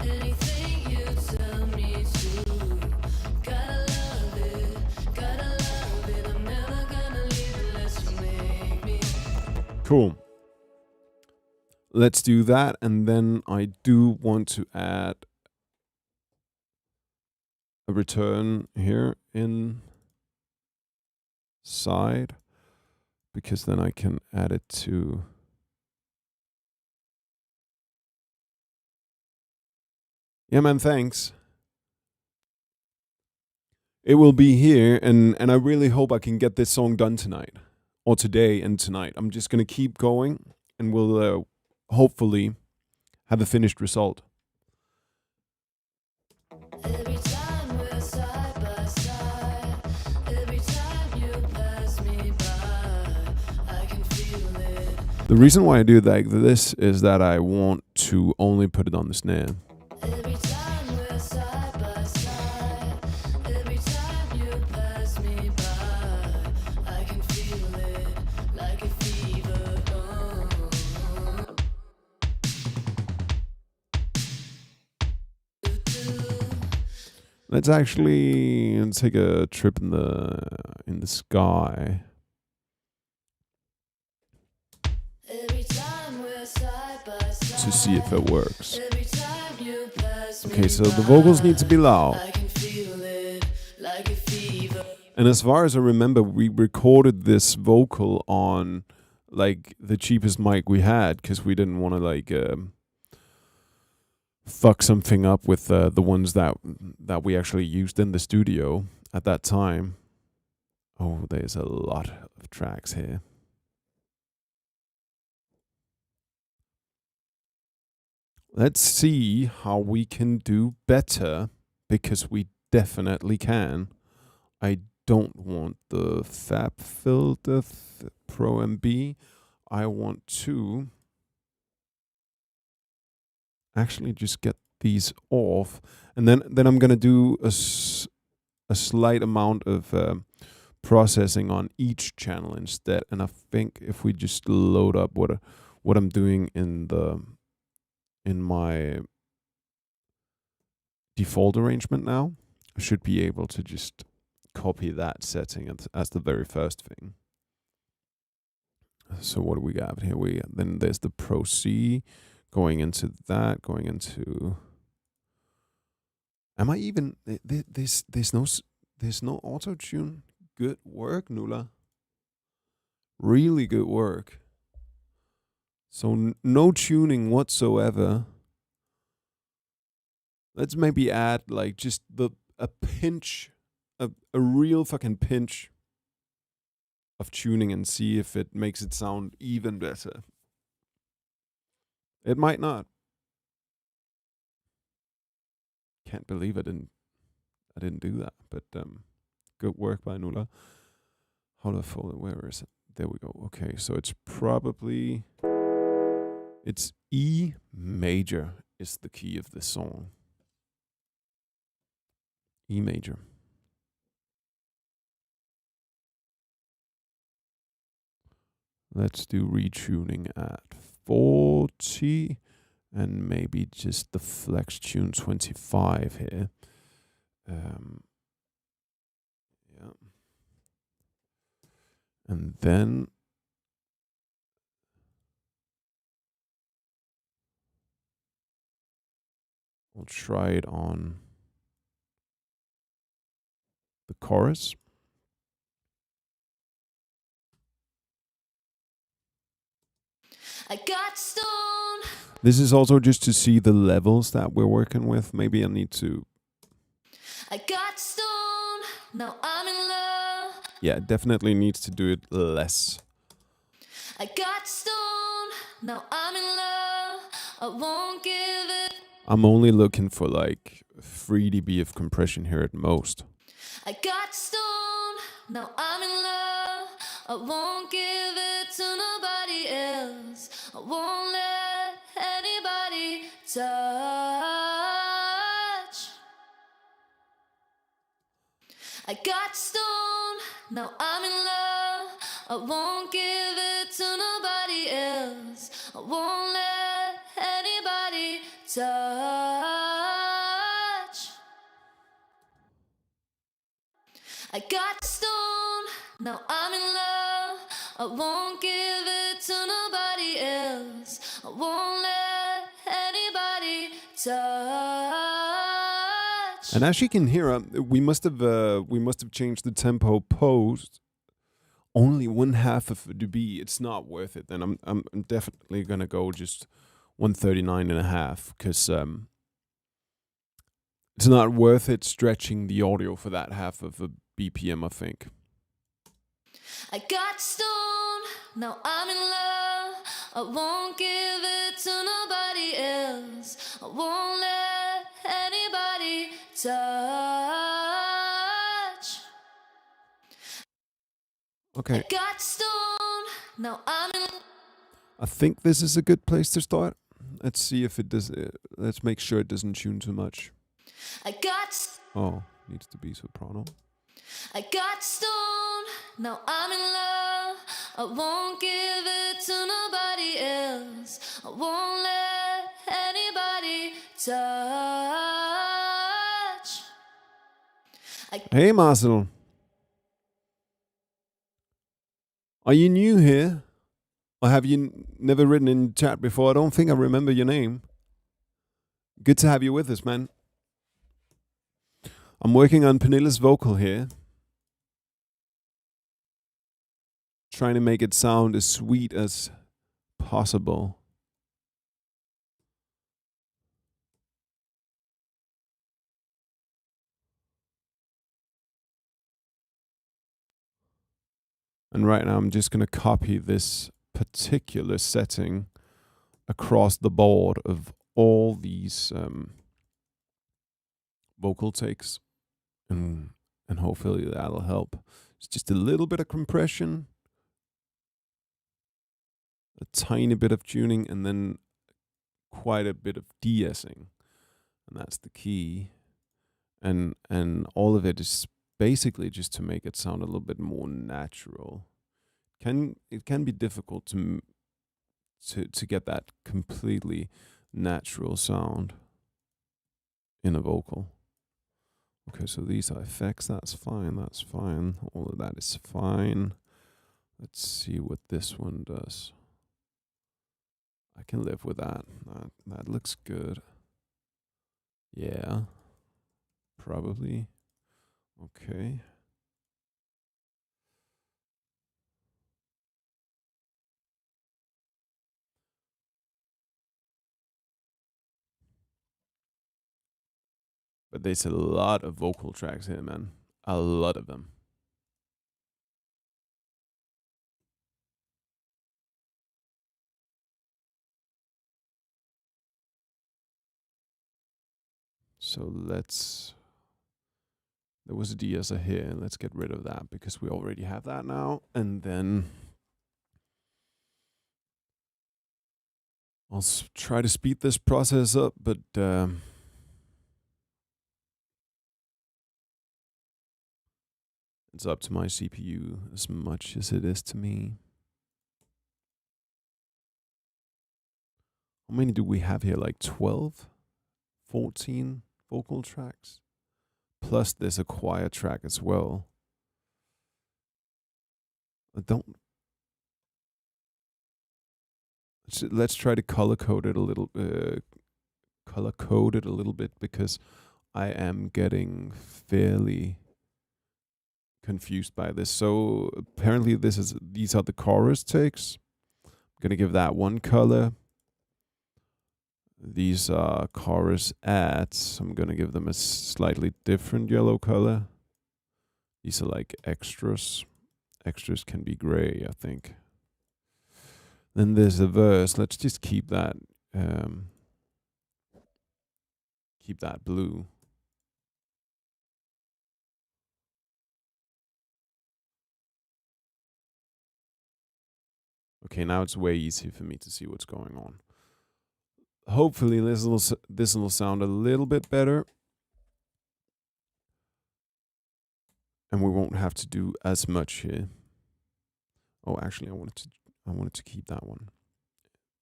anything you tell me to. Gotta love it. I'm never gonna leave unless you make me. Cool. Let's do that, and then I do want to add a return here inside, because then I can add it to. Yeah, man, thanks. It will be here, and I really hope I can get this song done tonight, or today and tonight. I'm just gonna keep going, and we'll hopefully have a finished result. Every time we're side by side, every time you pass me by, I can feel it. The reason why I do like this is that I want to only put it on the snare. Every time we're side by side, every time you pass me by, I can feel it like a fever. Oh. Let's actually take a trip in the sky. Every time we're side by side, To see if it works. every time you pass me Okay, so the vocals need to be loud. I can feel it like a fever. And as far as I remember, we recorded this vocal on like the cheapest mic we had, because we didn't want to like fuck something up with the ones that we actually used in the studio at that time. Oh, there's a lot of tracks here. Let's see how we can do better, because we definitely can. I don't want the Fab Filter Pro MB. I want to actually just get these off, and then I'm gonna do a slight amount of processing on each channel instead. And I think if we just load up what I'm doing in my default arrangement now, I should be able to just copy that setting as the very first thing. So what do we got here? Then there's the Pro C, going into that, going into. Am I even? There's no auto tune. Good work, Nuala. Really good work. So no tuning whatsoever. Let's maybe add like just a pinch, a real fucking pinch of tuning, and see if it makes it sound even better. It might not. Can't believe I didn't do that. But good work by Nuala. How do I fold it? Where is it? There we go. Okay, so it's E major is the key of this song. E major. Let's do retuning at 40, and maybe just the flex tune 25 here. Yeah. And then we'll try it on the chorus. I got stoned. This is also just to see the levels that we're working with. Maybe I need to... I got stoned. Now I'm in love. Yeah, definitely needs to do it less. I got stoned. Now I'm in love. I won't give it. I'm only looking for like 3 dB of compression here at most. I got stoned. Now I'm in love. I won't give it to nobody else. I won't let anybody touch. I got stoned. Now I'm in love. I won't give it to nobody else. I won't let anybody touch. I got stoned. Now I'm in love. I won't give it to nobody else. I won't let anybody touch. And as you can hear, we must have changed the tempo post only 1/2 of a dB. It's not worth it. Then I'm definitely gonna go just 139.5 because it's not worth it stretching the audio for that half of a BPM. I think. I got stoned, now I'm in love. I won't give it to nobody else. I won't let anybody touch. Okay. I got stoned, now I'm in. I think this is a good place to start. Let's see if it does. Let's make sure it doesn't tune too much. I got. Oh, needs to be soprano. I got stoned, now I'm in love. I won't give it to nobody else. I won't let anybody touch. Hey, Marcel. Are you new here? Or have you never written in chat before? I don't think I remember your name. Good to have you with us, man. I'm working on Pernilla's vocal here. Trying to make it sound as sweet as possible. And right now I'm just going to copy this particular setting across the board of all these vocal takes. And hopefully that'll help. It's just a little bit of compression, a tiny bit of tuning, and then quite a bit of de-essing. And that's the key. And all of it is basically just to make it sound a little bit more natural. It can be difficult to get that completely natural sound in a vocal. Okay, so these are effects. That's fine. That's fine. All of that is fine. Let's see what this one does. I can live with that. That looks good. Yeah. Probably. Okay. But there's a lot of vocal tracks here, man. A lot of them. So there was a de-esser here. Let's get rid of that because we already have that now. And then I'll try to speed this process up, but it's up to my CPU as much as it is to me. How many do we have here? Like 12? 14 vocal tracks? Plus there's a choir track as well. Let's try to color code it a little bit because I am getting fairly confused by this. So apparently these are the chorus takes, gonna give that one color. These are chorus ads. I'm gonna give them a slightly different yellow color. These are like extras. Extras can be gray, I think. Then there's the verse. Let's just keep that blue. Okay, now it's way easier for me to see what's going on. Hopefully this will sound a little bit better. And we won't have to do as much here. Oh, actually, I wanted to keep that one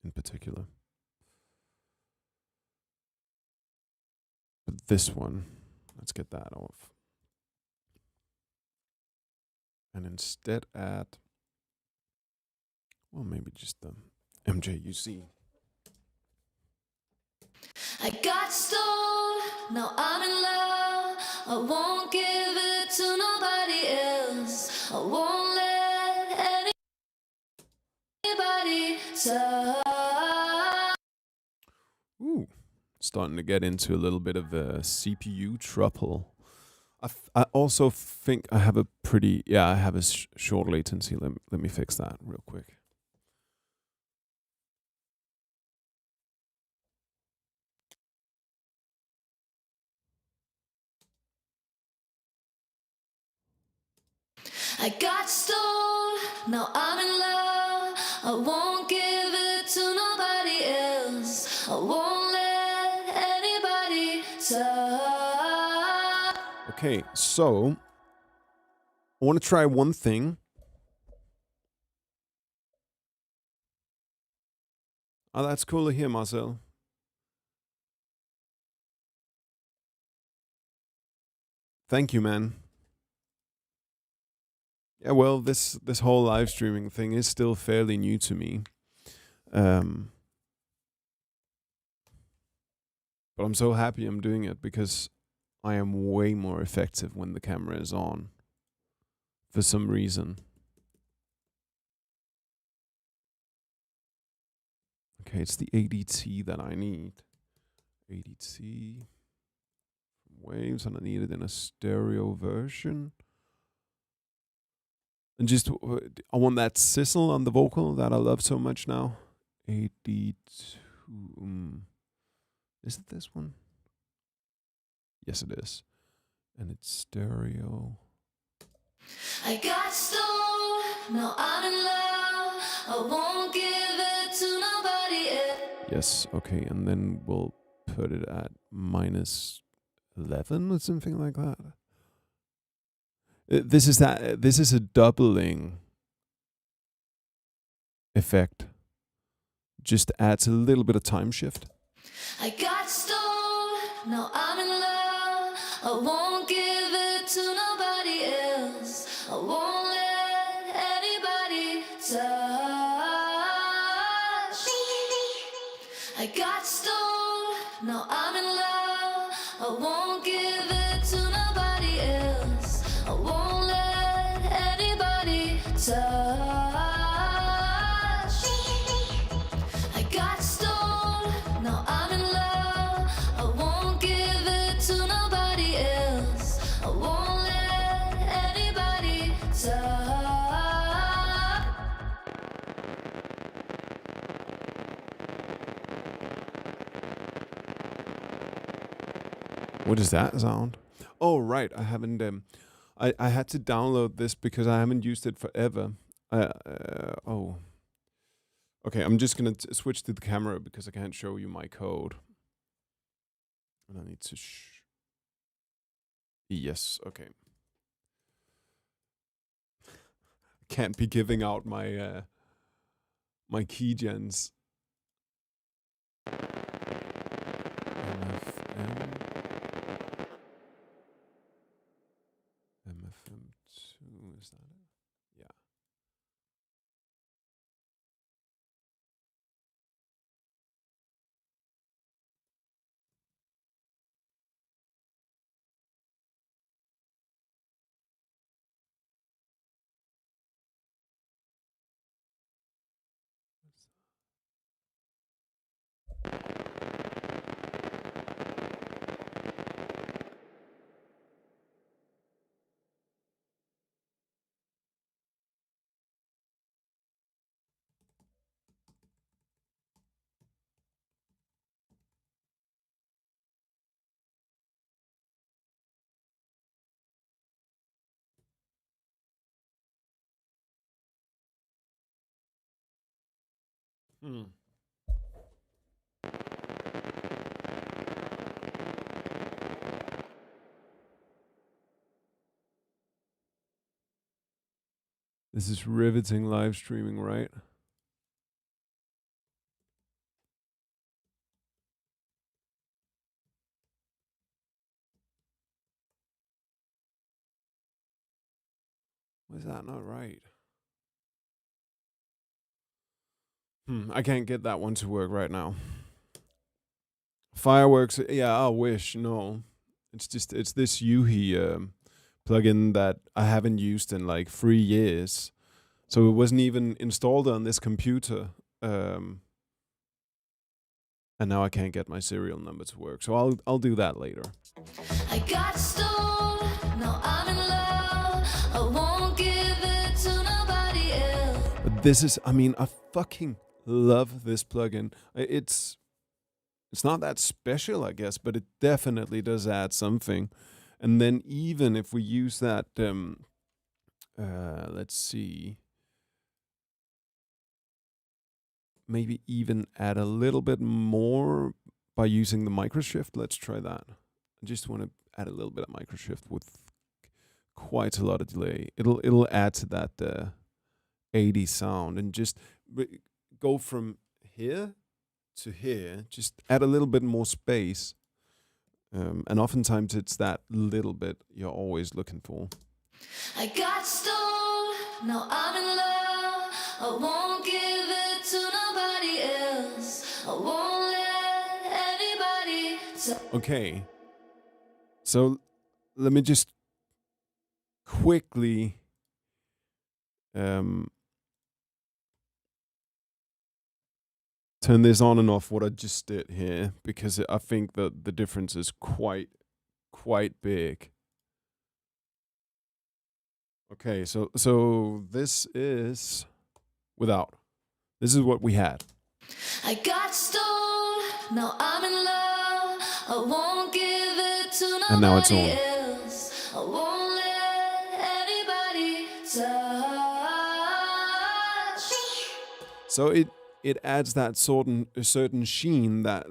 in particular. But this one, let's get that off. And instead add, well, maybe just the MJUC. I got stoned, now I'm in love. I won't give it to nobody else. I won't let anybody touch. Ooh, starting to get into a little bit of a CPU trouble. I also think I have a I have a short latency. Let me fix that real quick. I got stoned, now I'm in love. I won't give it to nobody else. I won't let anybody touch. Okay, so I want to try one thing. Oh, that's cool to hear, Marcel. Thank you, man. Yeah, well, this whole live streaming thing is still fairly new to me. But I'm so happy I'm doing it because I am way more effective when the camera is on. For some reason. Okay, it's the ADT that I need. ADT waves, and I need it in a stereo version. And just, I want that sizzle on the vocal that I love so much now. 82. Is it this one? Yes, it is. And it's stereo. I got stoned, now I'm in love. I won't give it to nobody else. Yes, okay, and then we'll put it at -11 or something like that. This is a doubling effect. Just adds a little bit of time shift. I got stoned, now I'm in love. I won't give it to nobody else. I won't let anybody touch. I got stoned, now I'm in love. I won't give it to nobody else. I won't let anybody touch. I got stoned, now I'm in love. I won't give it to nobody else. I won't let anybody touch. What is that sound? Oh, right. I haven't. I had to download this because I haven't used it forever. Oh. Okay, I'm just gonna switch to the camera because I can't show you my code. And I need to. Yes. Okay. Can't be giving out my my keygens. MFM2, is that it? Yeah. Hmm. This is riveting live streaming, right? Was that not right? I can't get that one to work right now. Fireworks, yeah, I wish. No, it's this Yuhi plugin that I haven't used in like 3 years, so it wasn't even installed on this computer, um, and now I can't get my serial number to work. So I'll do that later. I got stoned, now I'm in love. I won't give it to nobody else. But this is, I mean, I fucking love this plugin. It's not that special, I guess, but it definitely does add something. And then even if we use that, let's see, maybe even add a little bit more by using the microshift. Let's try that. I just want to add a little bit of microshift with quite a lot of delay. It'll add to that 80 sound, and just go from here to here, just add a little bit more space. And oftentimes it's that little bit you're always looking for. I got stoned, now I'm in love. I won't give it to nobody else. I won't let anybody Okay. So let me just quickly turn this on and off what I just did here, because I think that the difference is quite big. Okay, so this is without. This is what we had. I got stoned, now I'm in love. I won't give it to nobody And now it's on. else. I won't let anybody touch. So it adds that certain sheen that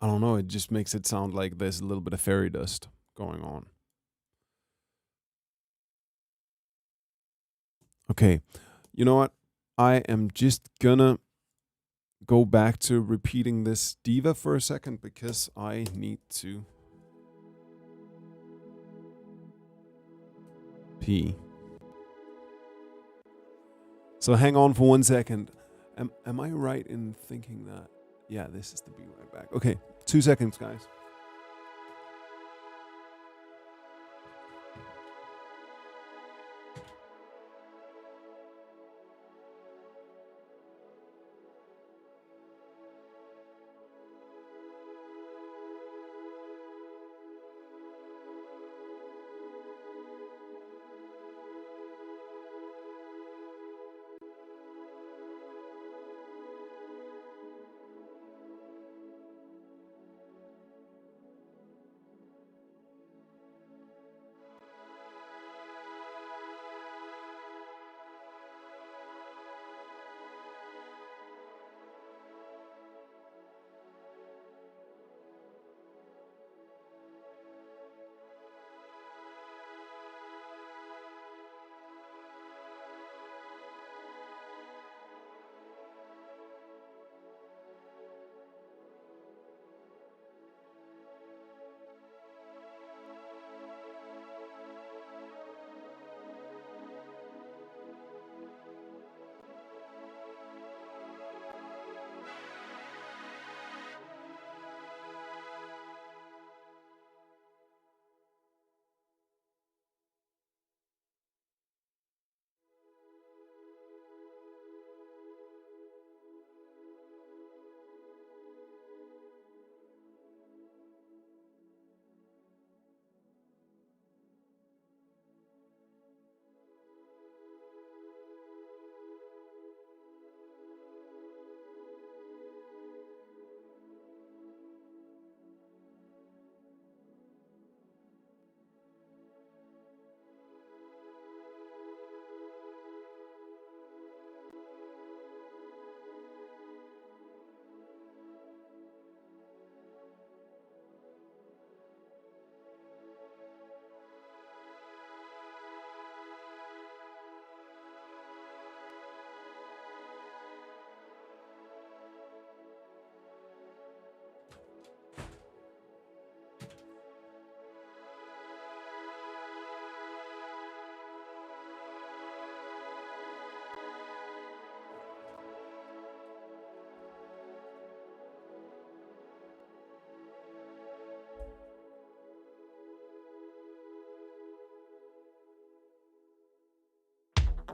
I don't know, it just makes it sound like there's a little bit of fairy dust going on. Okay, you know what? I am just gonna go back to repeating this diva for a second because I need to pee. So hang on for 1 second. Am I right in thinking that? Yeah, this is the be right back. Okay, 2 seconds, guys.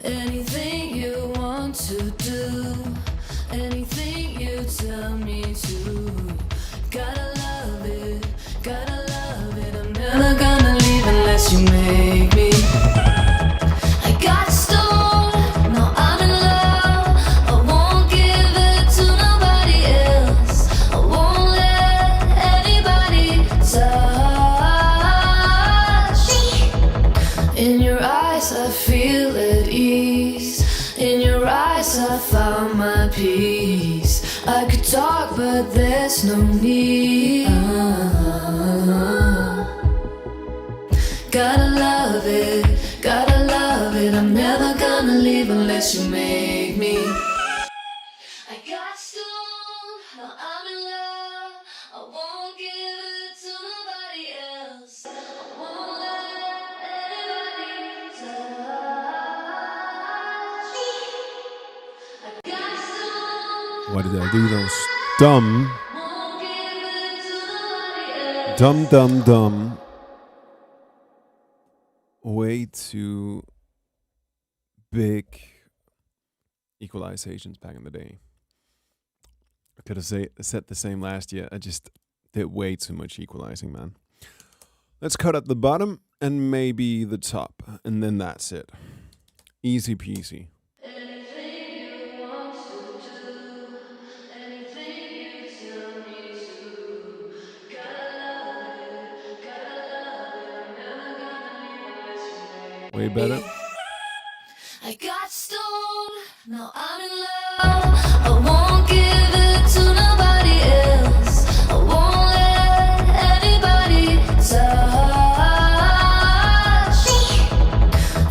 Anything you want to do, anything you tell me to. Gotta love it, gotta love it. I'm never gonna leave unless you make me. I got stoned, now I'm in love. I won't give it to nobody else. I won't let anybody touch me. In your eyes I feel at ease. In your eyes I found my peace. I could talk but there's no need. Gotta love it, gotta love it. I'm never gonna leave unless you make me. I got stoned, now I'm in love. I won't give it to nobody else. I won't let anybody touch me. I got stoned, Why did I do those dumb, won't give it to nobody else. dumb, way too big equalizations back in the day? I could have said the same last year. I just did way too much equalizing, man. Let's cut at the bottom and maybe the top, and then that's it. Easy peasy. Anything you want to do, anything you tell me to. Gotta love it, gotta love it. I'm never gonna leave unless you make Way better. I got stoned, now I'm in love. I won't give it to nobody else. I won't let anybody touch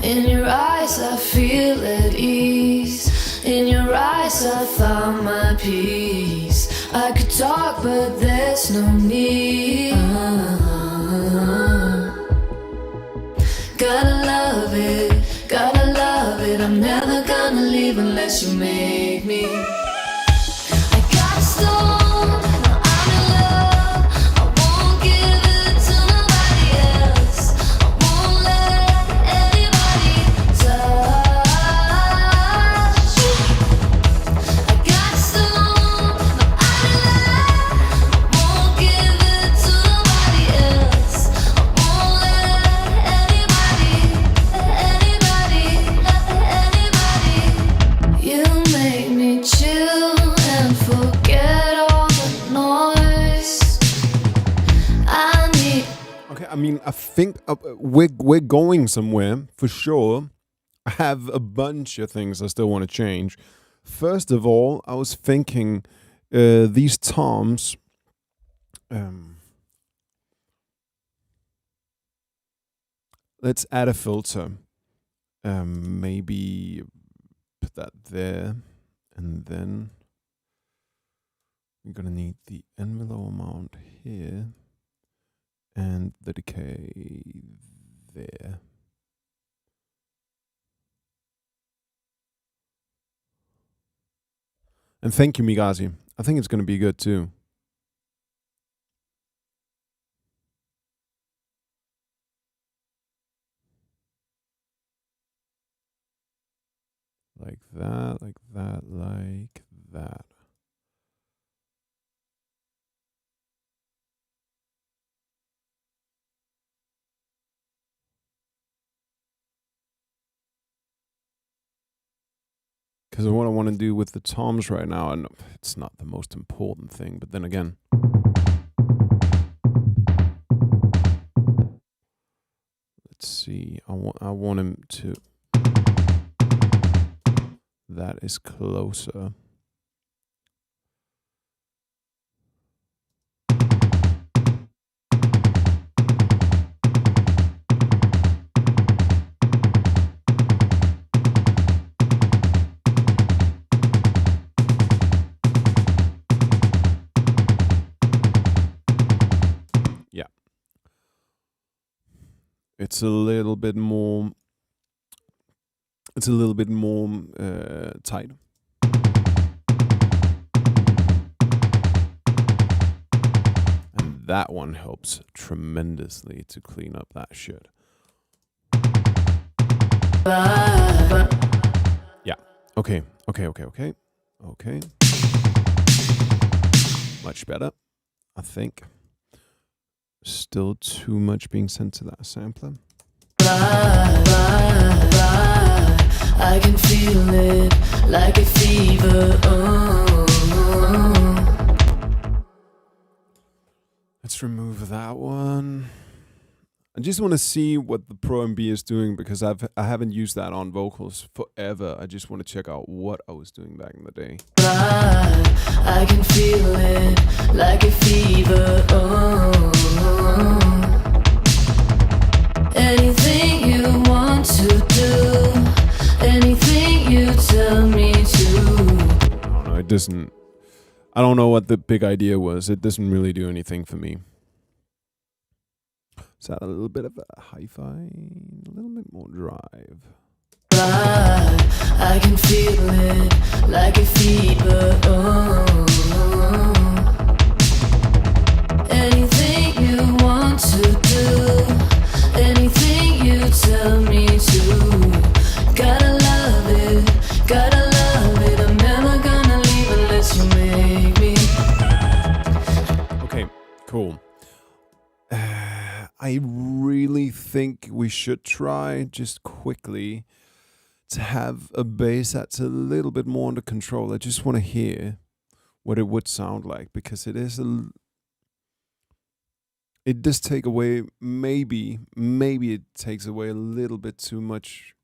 me. In your eyes I feel at ease. In your eyes I found my peace. I could talk but there's no need. Gotta love it, gotta love it. I'm never gonna leave unless you make me. I got stoned, now I'm in love. I won't give it to nobody else. I won't let anybody touch me. I got stoned, now I'm in love. I won't give it to nobody else. I won't let anybody. You make me chill and forget all the noise. I need. Okay, I mean, I think we're going somewhere for sure. I have a bunch of things I still want to change. First of all, I was thinking these toms. Let's add a filter. Maybe put that there, and then we're gonna need the envelope amount here and the decay there. And thank you, Migazi. I think it's gonna be good too. Like that, like that, like that. Because what I want to do with the toms right now, and it's not the most important thing, but then again, let's see. I want him to. That is closer. Yeah. It's a little bit more. It's a little bit more tight. And that one helps tremendously to clean up that shit. Okay. Much better, I think. Still too much being sent to that sampler. I can feel it like a fever. Let's remove that one. I just want to see what the Pro MB is doing because I haven't used that on vocals forever. I just want to check out what I was doing back in the day. I can feel it like a fever. Anything you want to do, anything you tell me to. I don't know. It doesn't. I don't know what the big idea was. It doesn't really do anything for me. Is that a little bit of a hi-fi? A little bit more drive. I can feel it like a fever. Anything you want to do, anything you tell me to. Gotta love it, I'm never gonna leave unless you make me. Okay, cool. I really think we should try just quickly to have a bass that's a little bit more under control. I just want to hear what it would sound like because it does take away, maybe it takes away a little bit too much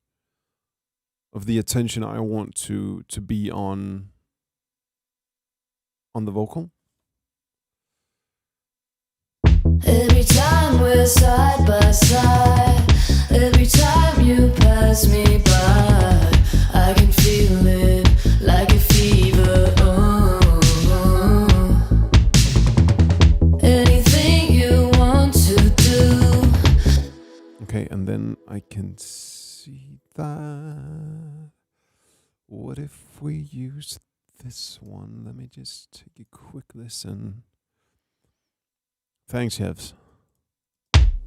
of the attention I want to be on the vocal. Every time we're side by side, every time you pass me by, I can feel it like a fever. Anything you want to do. Okay, and then I can see that. What if we use this one? Let me just take a quick listen. Thanks, Yevs.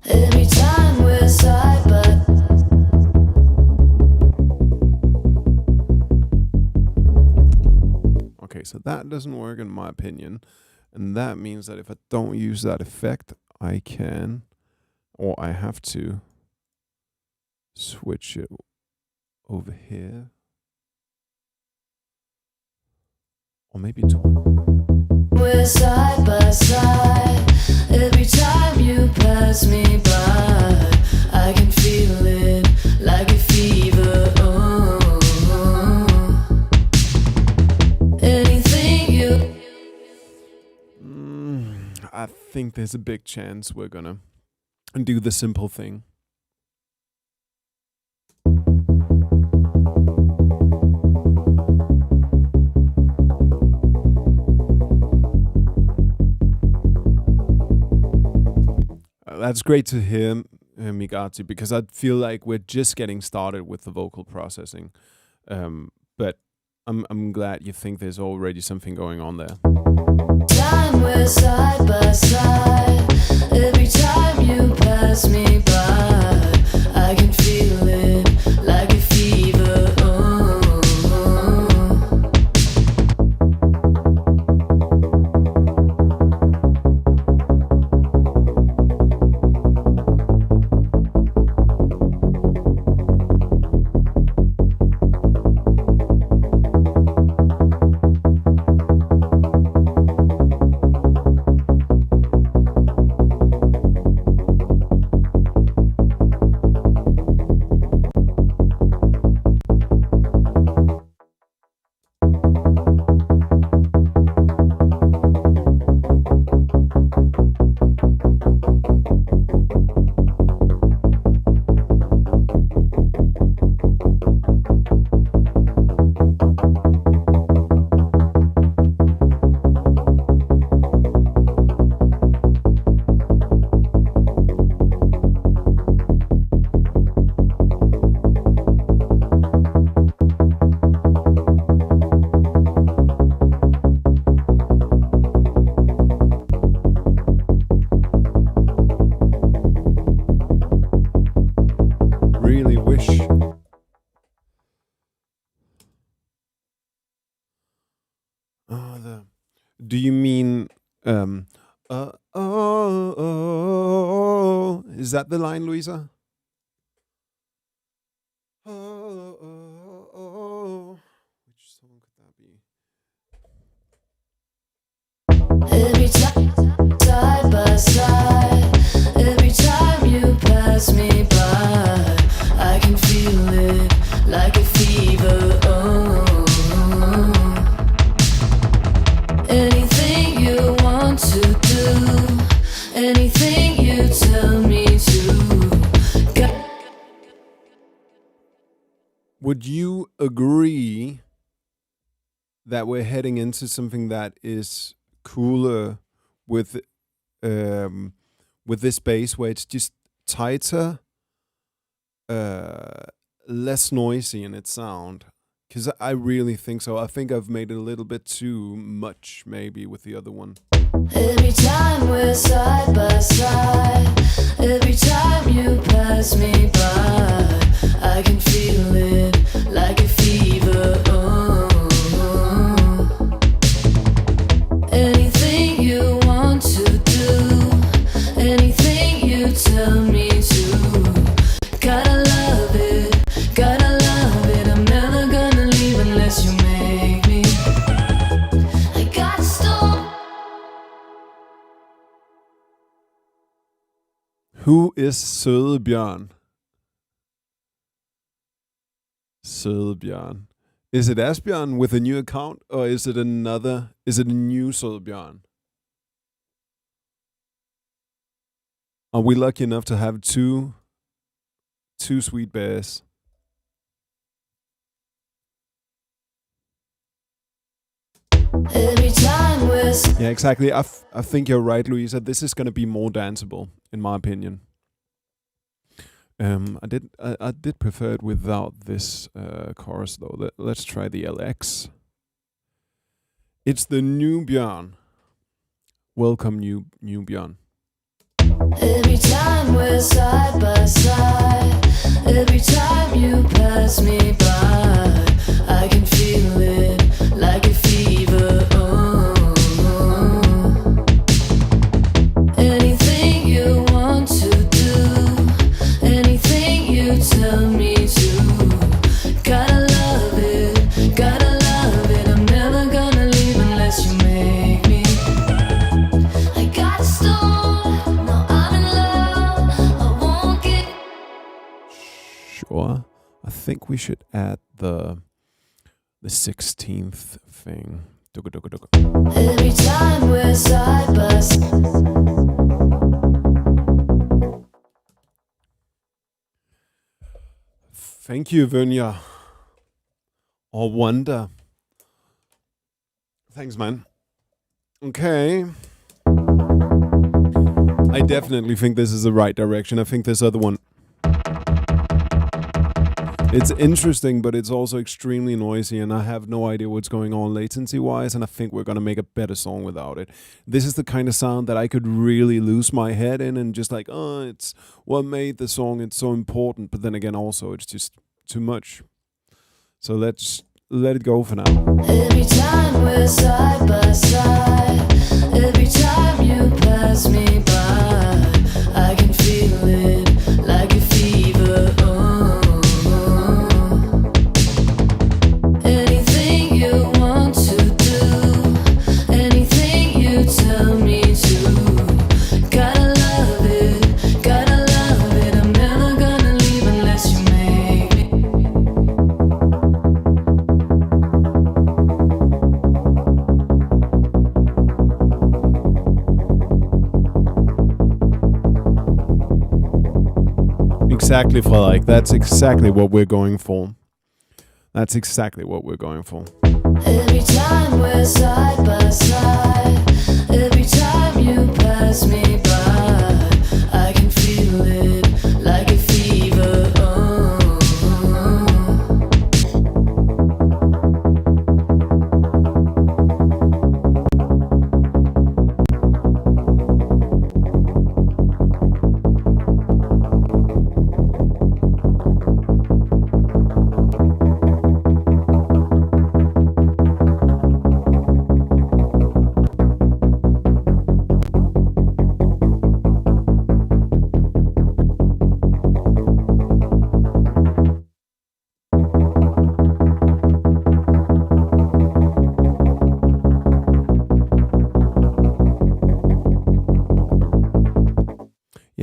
Every time we're side by. Okay, so that doesn't work in my opinion. And that means that if I don't use that effect, I can, or I have to, switch it over here. Or maybe to one. We're side by side. Every time you pass me by, I can feel it like a fever. Anything you. I think there's a big chance we're gonna do the simple thing. That's great to hear, Migati, because I feel like we're just getting started with the vocal processing. But I'm glad you think there's already something going on there. Time we're side by side. Every time you pass me by, I can feel it like a fever. Do you mean oh, is that the line, Louisa? Oh, which song could that be? Every time, side by side, every time you pass me by, I can feel it like a fever. Oh, anything you want to do, anything you tell me to. Would you agree that we're heading into something that is cooler with this bass, where it's just tighter, less noisy in its sound? Because I really think so. I think I've made it a little bit too much, maybe, with the other one. Every time we're side by side, every time you pass me by, I can feel it like a fever. Oh, anything you want to do, anything you tell me to. Gotta love it, gotta love it. I'm never gonna leave unless you make me. I got stone. Who is Søde Bjørn? Søde Bjørn. Is it Asbjørn with a new account, or is it another? Is it a new Søde Bjørn? Are we lucky enough to have two sweet bears? Every time we're Yeah, exactly. I think you're right, Louisa. This is gonna be more danceable, in my opinion. I did prefer it without this chorus though. Let's try the LX. It's the new Bjørn. Welcome, new Bjørn. every time we're side by side, every time you pass me by, I can feel it like a fever. Oh, anything you want to do, anything you tell me to. Gotta love it, gotta love it. I'm never gonna leave unless you make me. I got stone, no, I'm in love. I won't get. Sure. I think we should add the 16th thing. Every time we're side by side. Thank you, Vanya. Or Wanda. Thanks, man. Okay. I definitely think this is the right direction. I think this other one, it's interesting, but it's also extremely noisy, and I have no idea what's going on latency-wise, and I think we're going to make a better song without it. This is the kind of sound that I could really lose my head in and just like, oh, it's what made the song, it's so important, but then again also it's just too much. So let's let it go for now. Every time we're side by side, every time you pass me by, I can feel it like a fever. Oh, anything you want to do, anything you tell me to. Gotta love it, gotta love it. I'm never gonna leave unless you make me. Exactly, Frederik. That's exactly what we're going for. That's exactly what we're going for. Every time we're side by side, every time you pass me by, I can feel it like a fever. Oh,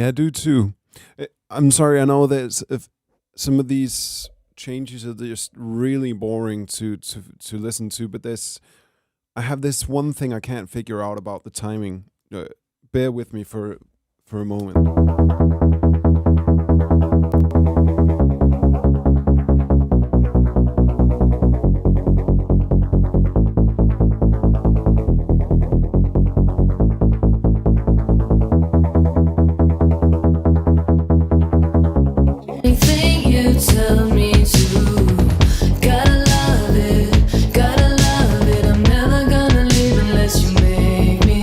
Yeah, I do too. I'm sorry, I know there's if some of these changes are just really boring to listen to, but I have this one thing I can't figure out about the timing. Bear with me for a moment. Anything you tell me to, gotta love it. I'm never gonna leave unless you make me.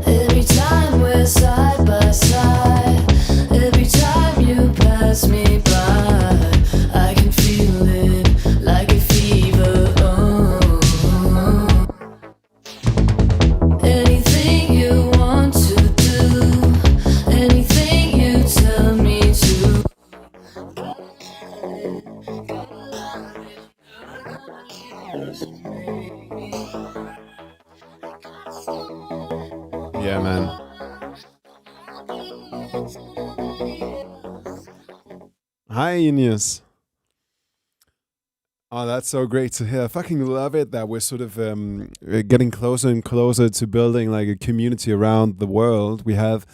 Every time we're side by side, every time you pass me by, I can feel it like a fever. Oh. Anything you want to do, anything you tell me to. Yeah, man. Hi, Ines. Oh, that's so great to hear. I fucking love it that we're sort of getting closer and closer to building like a community around the world. We have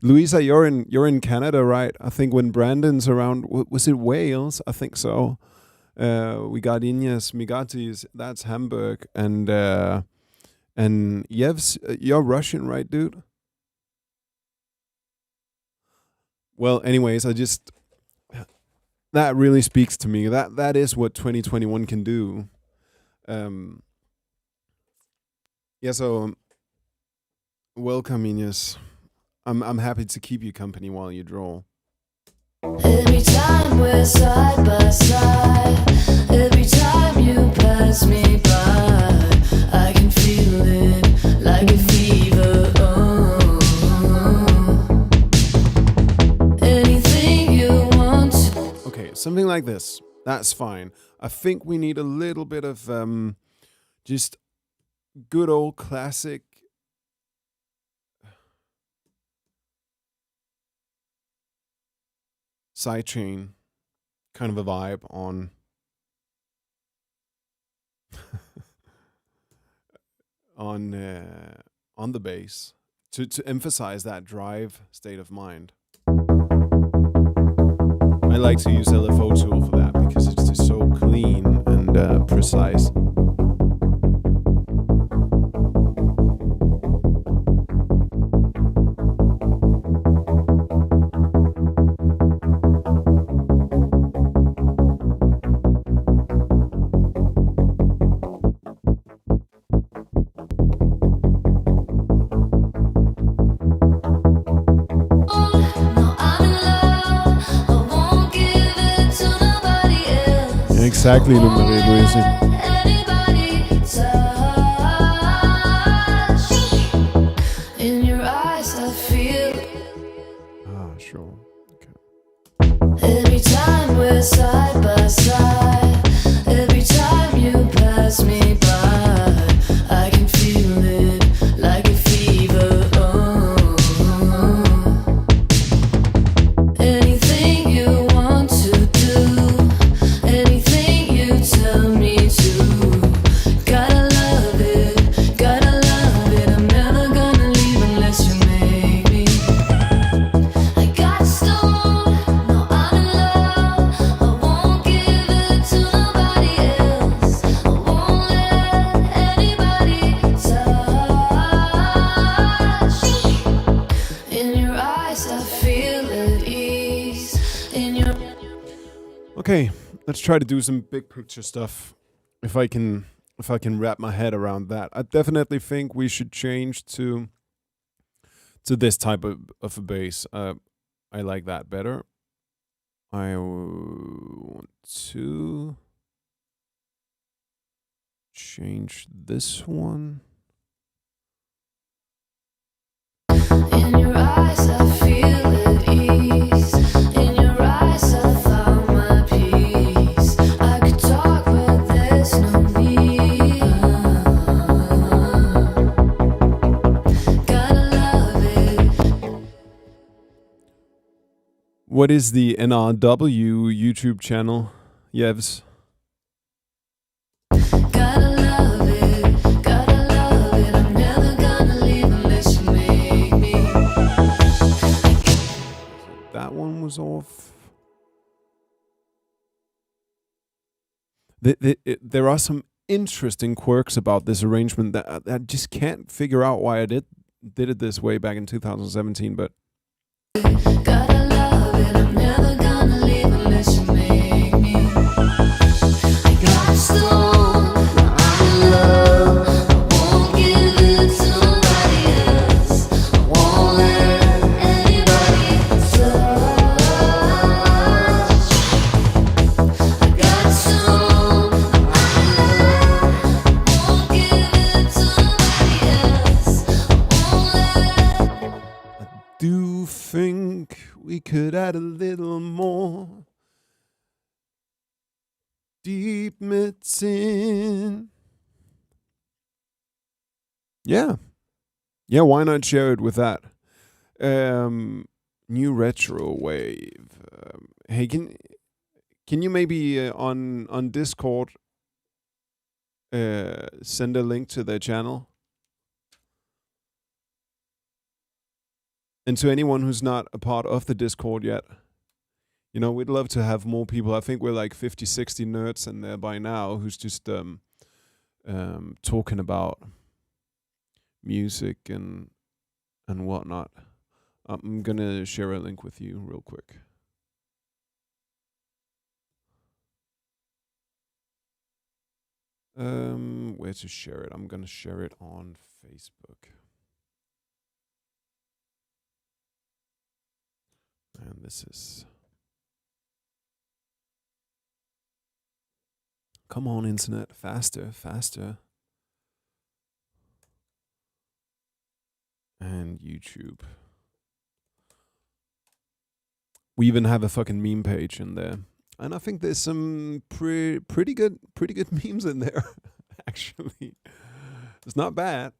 Louisa. You're in Canada, right? I think when Brandon's around, was it Wales? I think so. We got Ines Migatis. That's Hamburg, and Yevs. You're Russian, right, dude? Well, anyways, that really speaks to me. That is what 2021 can do. Yeah. So welcome, Ines. I'm happy to keep you company while you draw. Every time we're side by side, every time you pass me by, I can feel it like a fever. Oh. Anything you want to. Okay, something like this. That's fine. I think we need a little bit of just good old classic sidechain kind of a vibe on on the bass to emphasize that drive state of mind. I like to use LFO tool for that because it's just so clean and precise. Exactly, Marie-Louise. In your eyes, I feel. Ah, sure. Okay. Every time we're side by side, every time you pass me by, I can feel it like a fever. Oh. Anything you want to do, anything you tell me to, gotta love it. I'm never gonna leave unless you make me. I got stoned, no, I'm in love. I won't give it to nobody else. I won't let anybody touch. In your eyes, I feel at ease. In your. Okay, let's try to do some big picture stuff. If I can wrap my head around that, I definitely think we should change to this type of a bass. I like that better. I want to change this one. In your eyes, I feel at ease. In your eyes, I found my peace. I could talk, but there's no need. Gotta love it. What is the NRW YouTube channel, Yevs? Gotta love it, gotta love it. I'm never gonna leave unless you make me. That one was off. There are some interesting quirks about this arrangement that I just can't figure out why I did it this way back in 2017, but Gotta love it, I'm never gonna leave unless you make me. I got a stone, I'm in love. I won't give it to nobody else. I won't let anybody touch. I got a stone, I'm in love. I won't give it to nobody else. I won't let. I do think we could add a little more deep mids in. Yeah, why not share it with that? New retro wave. Hey, can you maybe on Discord send a link to their channel? And to anyone who's not a part of the Discord yet, you know, we'd love to have more people. I think we're like 50, 60 nerds in there by now who's just talking about music and whatnot. I'm gonna share a link with you real quick. Where to share it? I'm gonna share it on Facebook. And this is... Come on, internet. Faster, faster. And YouTube. We even have a fucking meme page in there. And I think there's some pretty good memes in there, actually. It's not bad.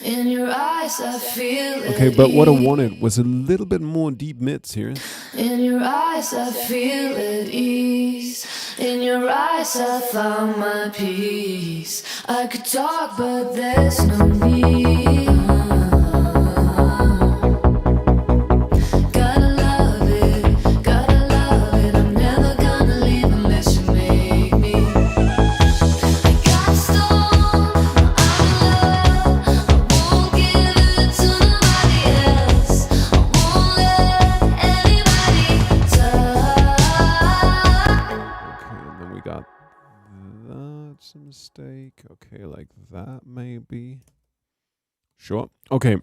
In your eyes, I feel it. Okay, but what I wanted was a little bit more deep mids here. In your eyes, I feel at ease. In your eyes, I found my peace. I could talk, but there's no need. Gotta love it, gotta love it. I'm never gonna leave unless you make me. I got stone, I'm in love. I won't give it to nobody else. I won't let anybody touch. Okay, and then we got that's a mistake. Okay, like that maybe. Sure. Okay.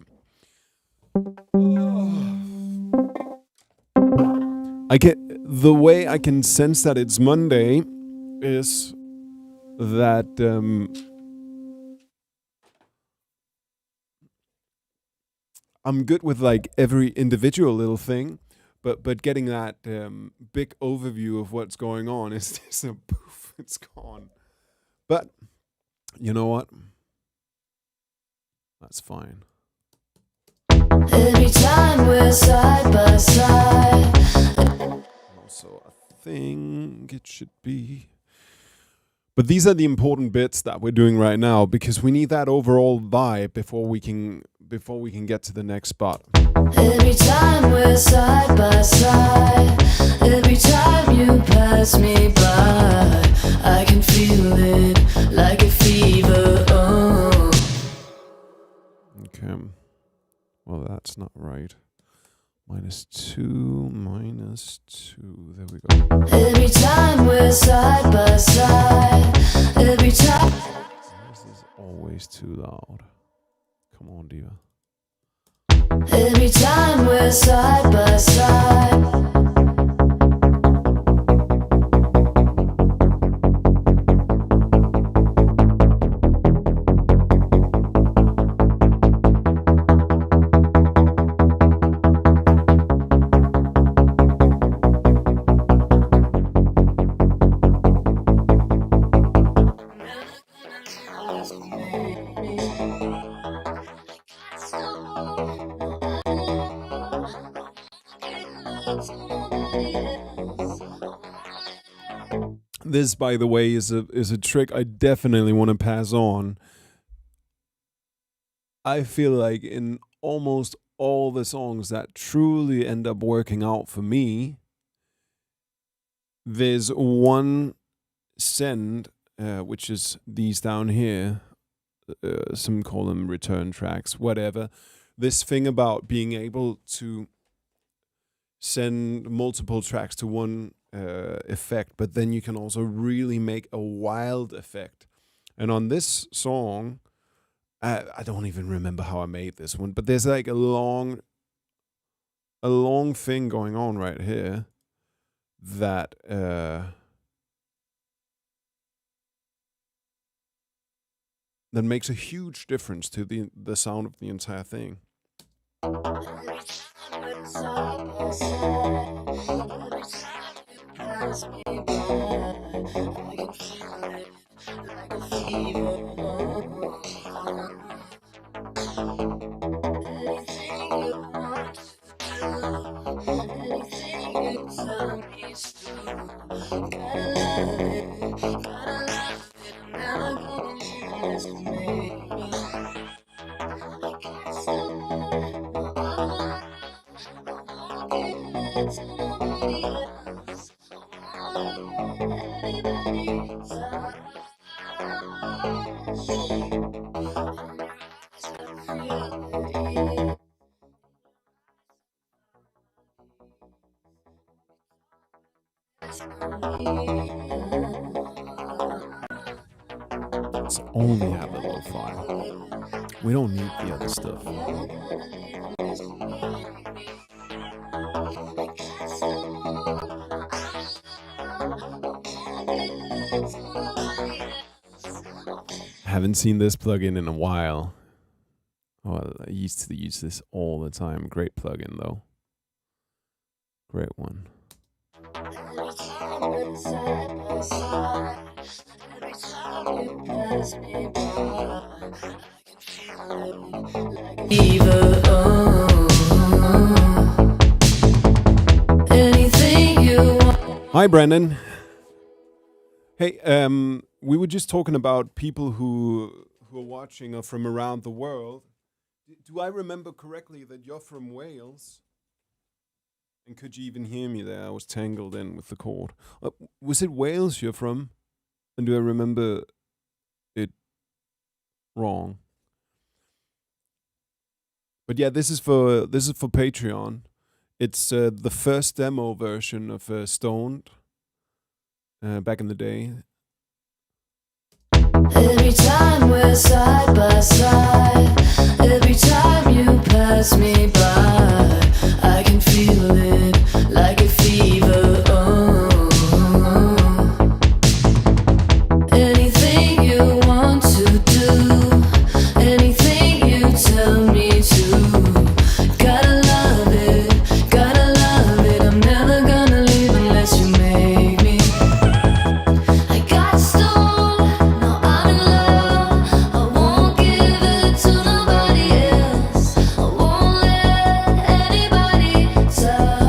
I get the way I can sense that it's Monday is that I'm good with like every individual little thing, but getting that big overview of what's going on is just a poof, it's gone. But you know what? That's fine. Every time we're side by side. Also, I think it should be. But these are the important bits that we're doing right now because we need that overall vibe before we can get to the next spot. Every time we're side by side. Every time you pass me by, I can feel it like a fever. Oh. Okay. Well, that's not right. -2, -2. There we go. Every time we're side by side. Every time. This is always too loud. Come on, Diva. Every time we're side by side. This, by the way, is a trick I definitely want to pass on. I feel like in almost all the songs that truly end up working out for me, there's one send, which is these down here. Some call them return tracks, whatever. This thing about being able to send multiple tracks to one effect, but then you can also really make a wild effect. And on this song, I don't even remember how I made this one, but there's like a long thing going on right here that that makes a huge difference to the sound of the entire thing. It's only have a lo-fi. We don't need the other stuff. Haven't seen this plugin in a while. Oh, I used to use this all the time. Great plugin though. Great one. Hi, Brandon. Hey, we were just talking about people who are watching from around the world. Do I remember correctly that you're from Wales? And could you even hear me there? I was tangled in with the cord. Was it Wales you're from? And do I remember it wrong? But yeah, this is for Patreon. It's the first demo version of Stoned back in the day. Every time we're side by side, every time you pass me by, I can feel it like a fever. Oh, anything you want to do, anything you tell me to, gotta love it, gotta love it. I'm never gonna leave unless you make me. I got stoned, now I'm in love. I won't give it to nobody else. I won't let anybody touch.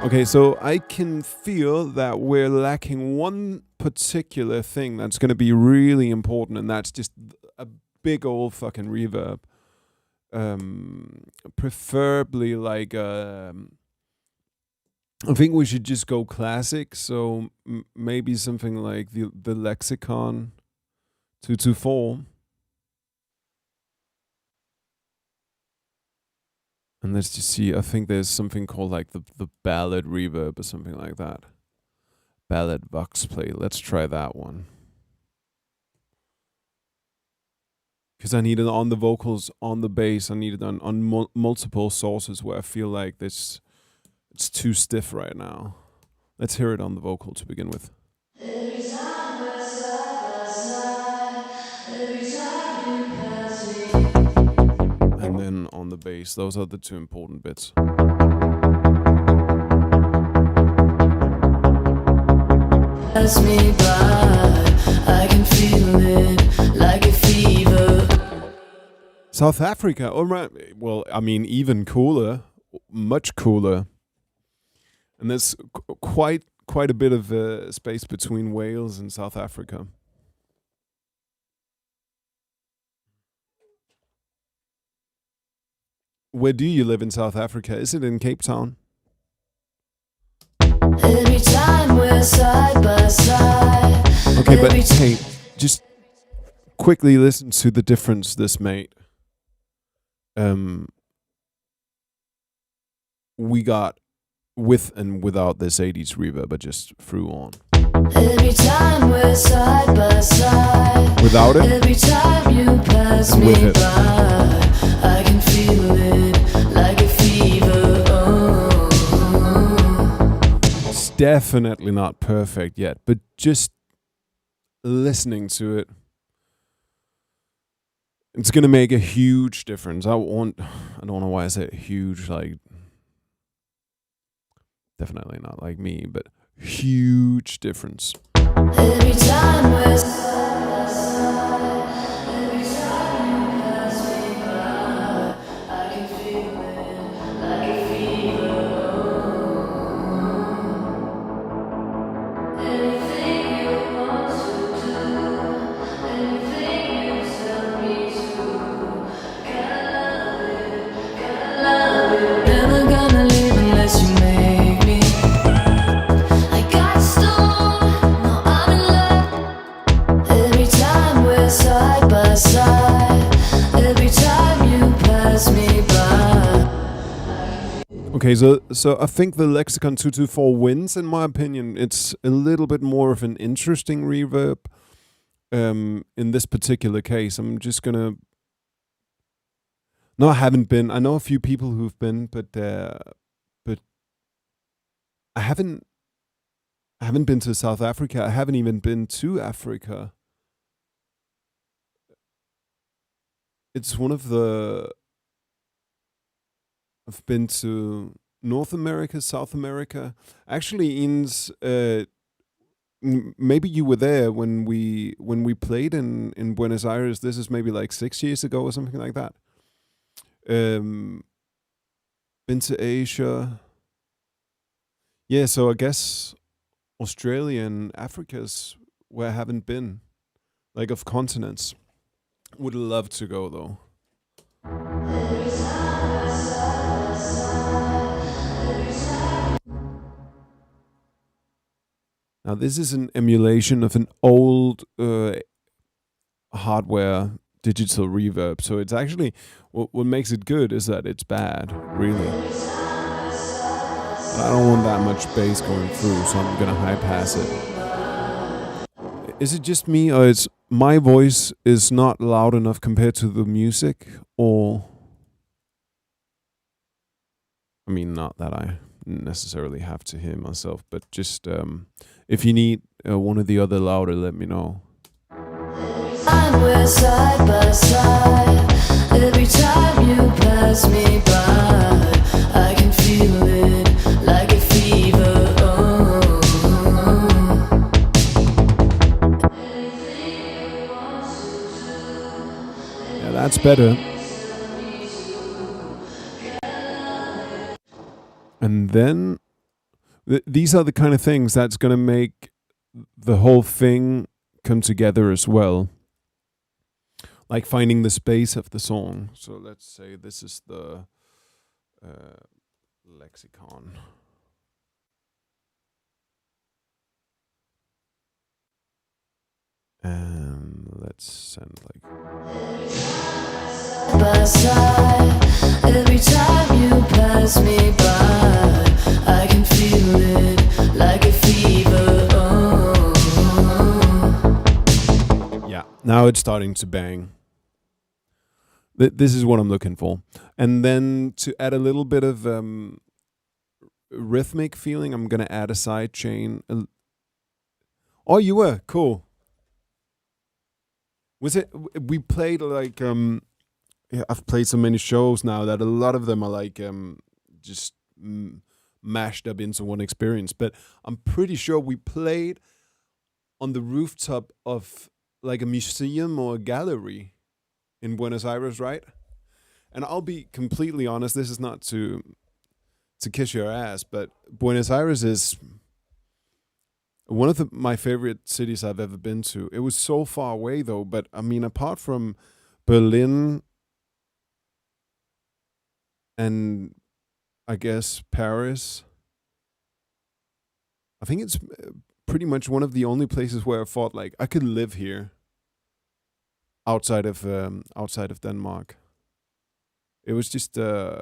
Okay, so I can feel that we're lacking one particular thing that's going to be really important, and that's just a big old fucking reverb. Preferably like I think we should just go classic, so maybe something like the Lexicon 224. And let's just see, I think there's something called like the ballad reverb or something like that. Ballad Vox Play. Let's try that one. Because I need it on the vocals, on the bass. I need it on multiple sources where I feel like it's too stiff right now. Let's hear it on the vocal to begin with. Every time we're side by side, every time you pass me. And then on the bass, those are the two important bits. Pass me by, I can feel it like a fever. South Africa, all right. Well, I mean, even cooler, much cooler. And there's quite a bit of space between Wales and South Africa. Where do you live in South Africa? Is it in Cape Town? Every time we're side by side. Okay, but hey, just quickly listen to the difference this made. We got with and without this 80s reverb, I just threw on. Every time we're side by side. Without it, every time you pass and me with it. by, I can feel it like a fever. Oh. It's definitely not perfect yet, but just listening to it, it's gonna make a huge difference. I don't know why I say huge, like definitely not like me, but huge difference. Every time we're side by side, every time you pass me by, I can feel it like a fever. Anything you want to do, anything you tell me to, gotta love it, never gonna leave unless you make me. I got stoned, now I'm in love. Every time we're side by side, every time you pass me by. Okay, so I think the Lexicon 224 wins, in my opinion. It's a little bit more of an interesting reverb. In this particular case, I'm just gonna. No, I haven't been. I know a few people who've been, but I haven't been to South Africa. I haven't even been to Africa. It's one of the. I've been to North America, South America. Actually, Ian's. Maybe you were there when we played in Buenos Aires. This is maybe like 6 years ago or something like that. Been to Asia. Yeah, so I guess Australia and Africa's where I haven't been, like of continents. Would love to go though. Now this is an emulation of an old hardware digital reverb, so it's actually what makes it good is that it's bad, really. I don't want that much bass going through, so I'm gonna high pass it. Is it just me, or is my voice is not loud enough compared to the music, or I mean, not that I necessarily have to hear myself, but just if you need one or the other louder, let me know. And we're side by side. Every time you pass me by, I can feel it like a fever. Oh. Yeah, that's better. And then these are the kind of things that's going to make the whole thing come together as well. Like finding the space of the song. So let's say this is the lexicon. And let's send like. By side, every time you pass me by, I can feel it like a fever. Oh. Yeah, now it's starting to bang. This is what I'm looking for. And then to add a little bit of rhythmic feeling, I'm going to add a side chain. Oh, you were? Cool. Was it, we played like, yeah, I've played so many shows now that a lot of them are like just mashed up into one experience. But I'm pretty sure we played on the rooftop of like a museum or a gallery in Buenos Aires, right? And I'll be completely honest, this is not to kiss your ass, but Buenos Aires is One of my favorite cities I've ever been to. It was so far away though, but I mean, apart from Berlin and I guess Paris, I think it's pretty much one of the only places where I thought like I could live here outside of Denmark. It was just a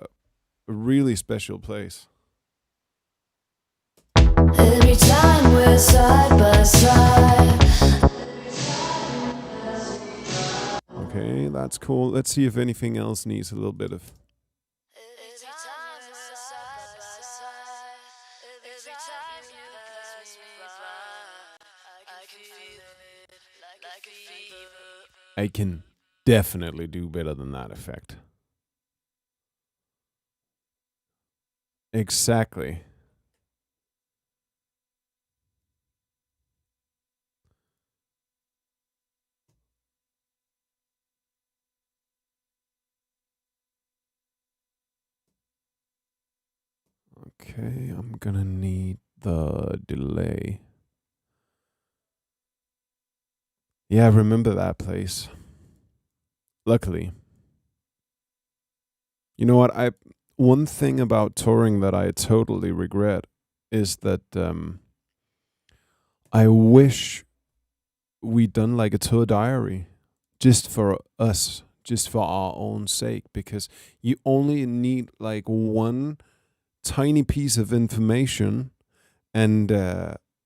really special place. Every time we're side by side. Okay, that's cool. Let's see if anything else needs a little bit of. Every time we're side by side. Every time you pass me by, I can feel it like a fever. I can definitely do better than that effect. Exactly. Okay, I'm gonna need the delay. Yeah, I remember that place. Luckily. You know what? One thing about touring that I totally regret is that I wish we'd done like a tour diary just for us, just for our own sake, because you only need like one tiny piece of information and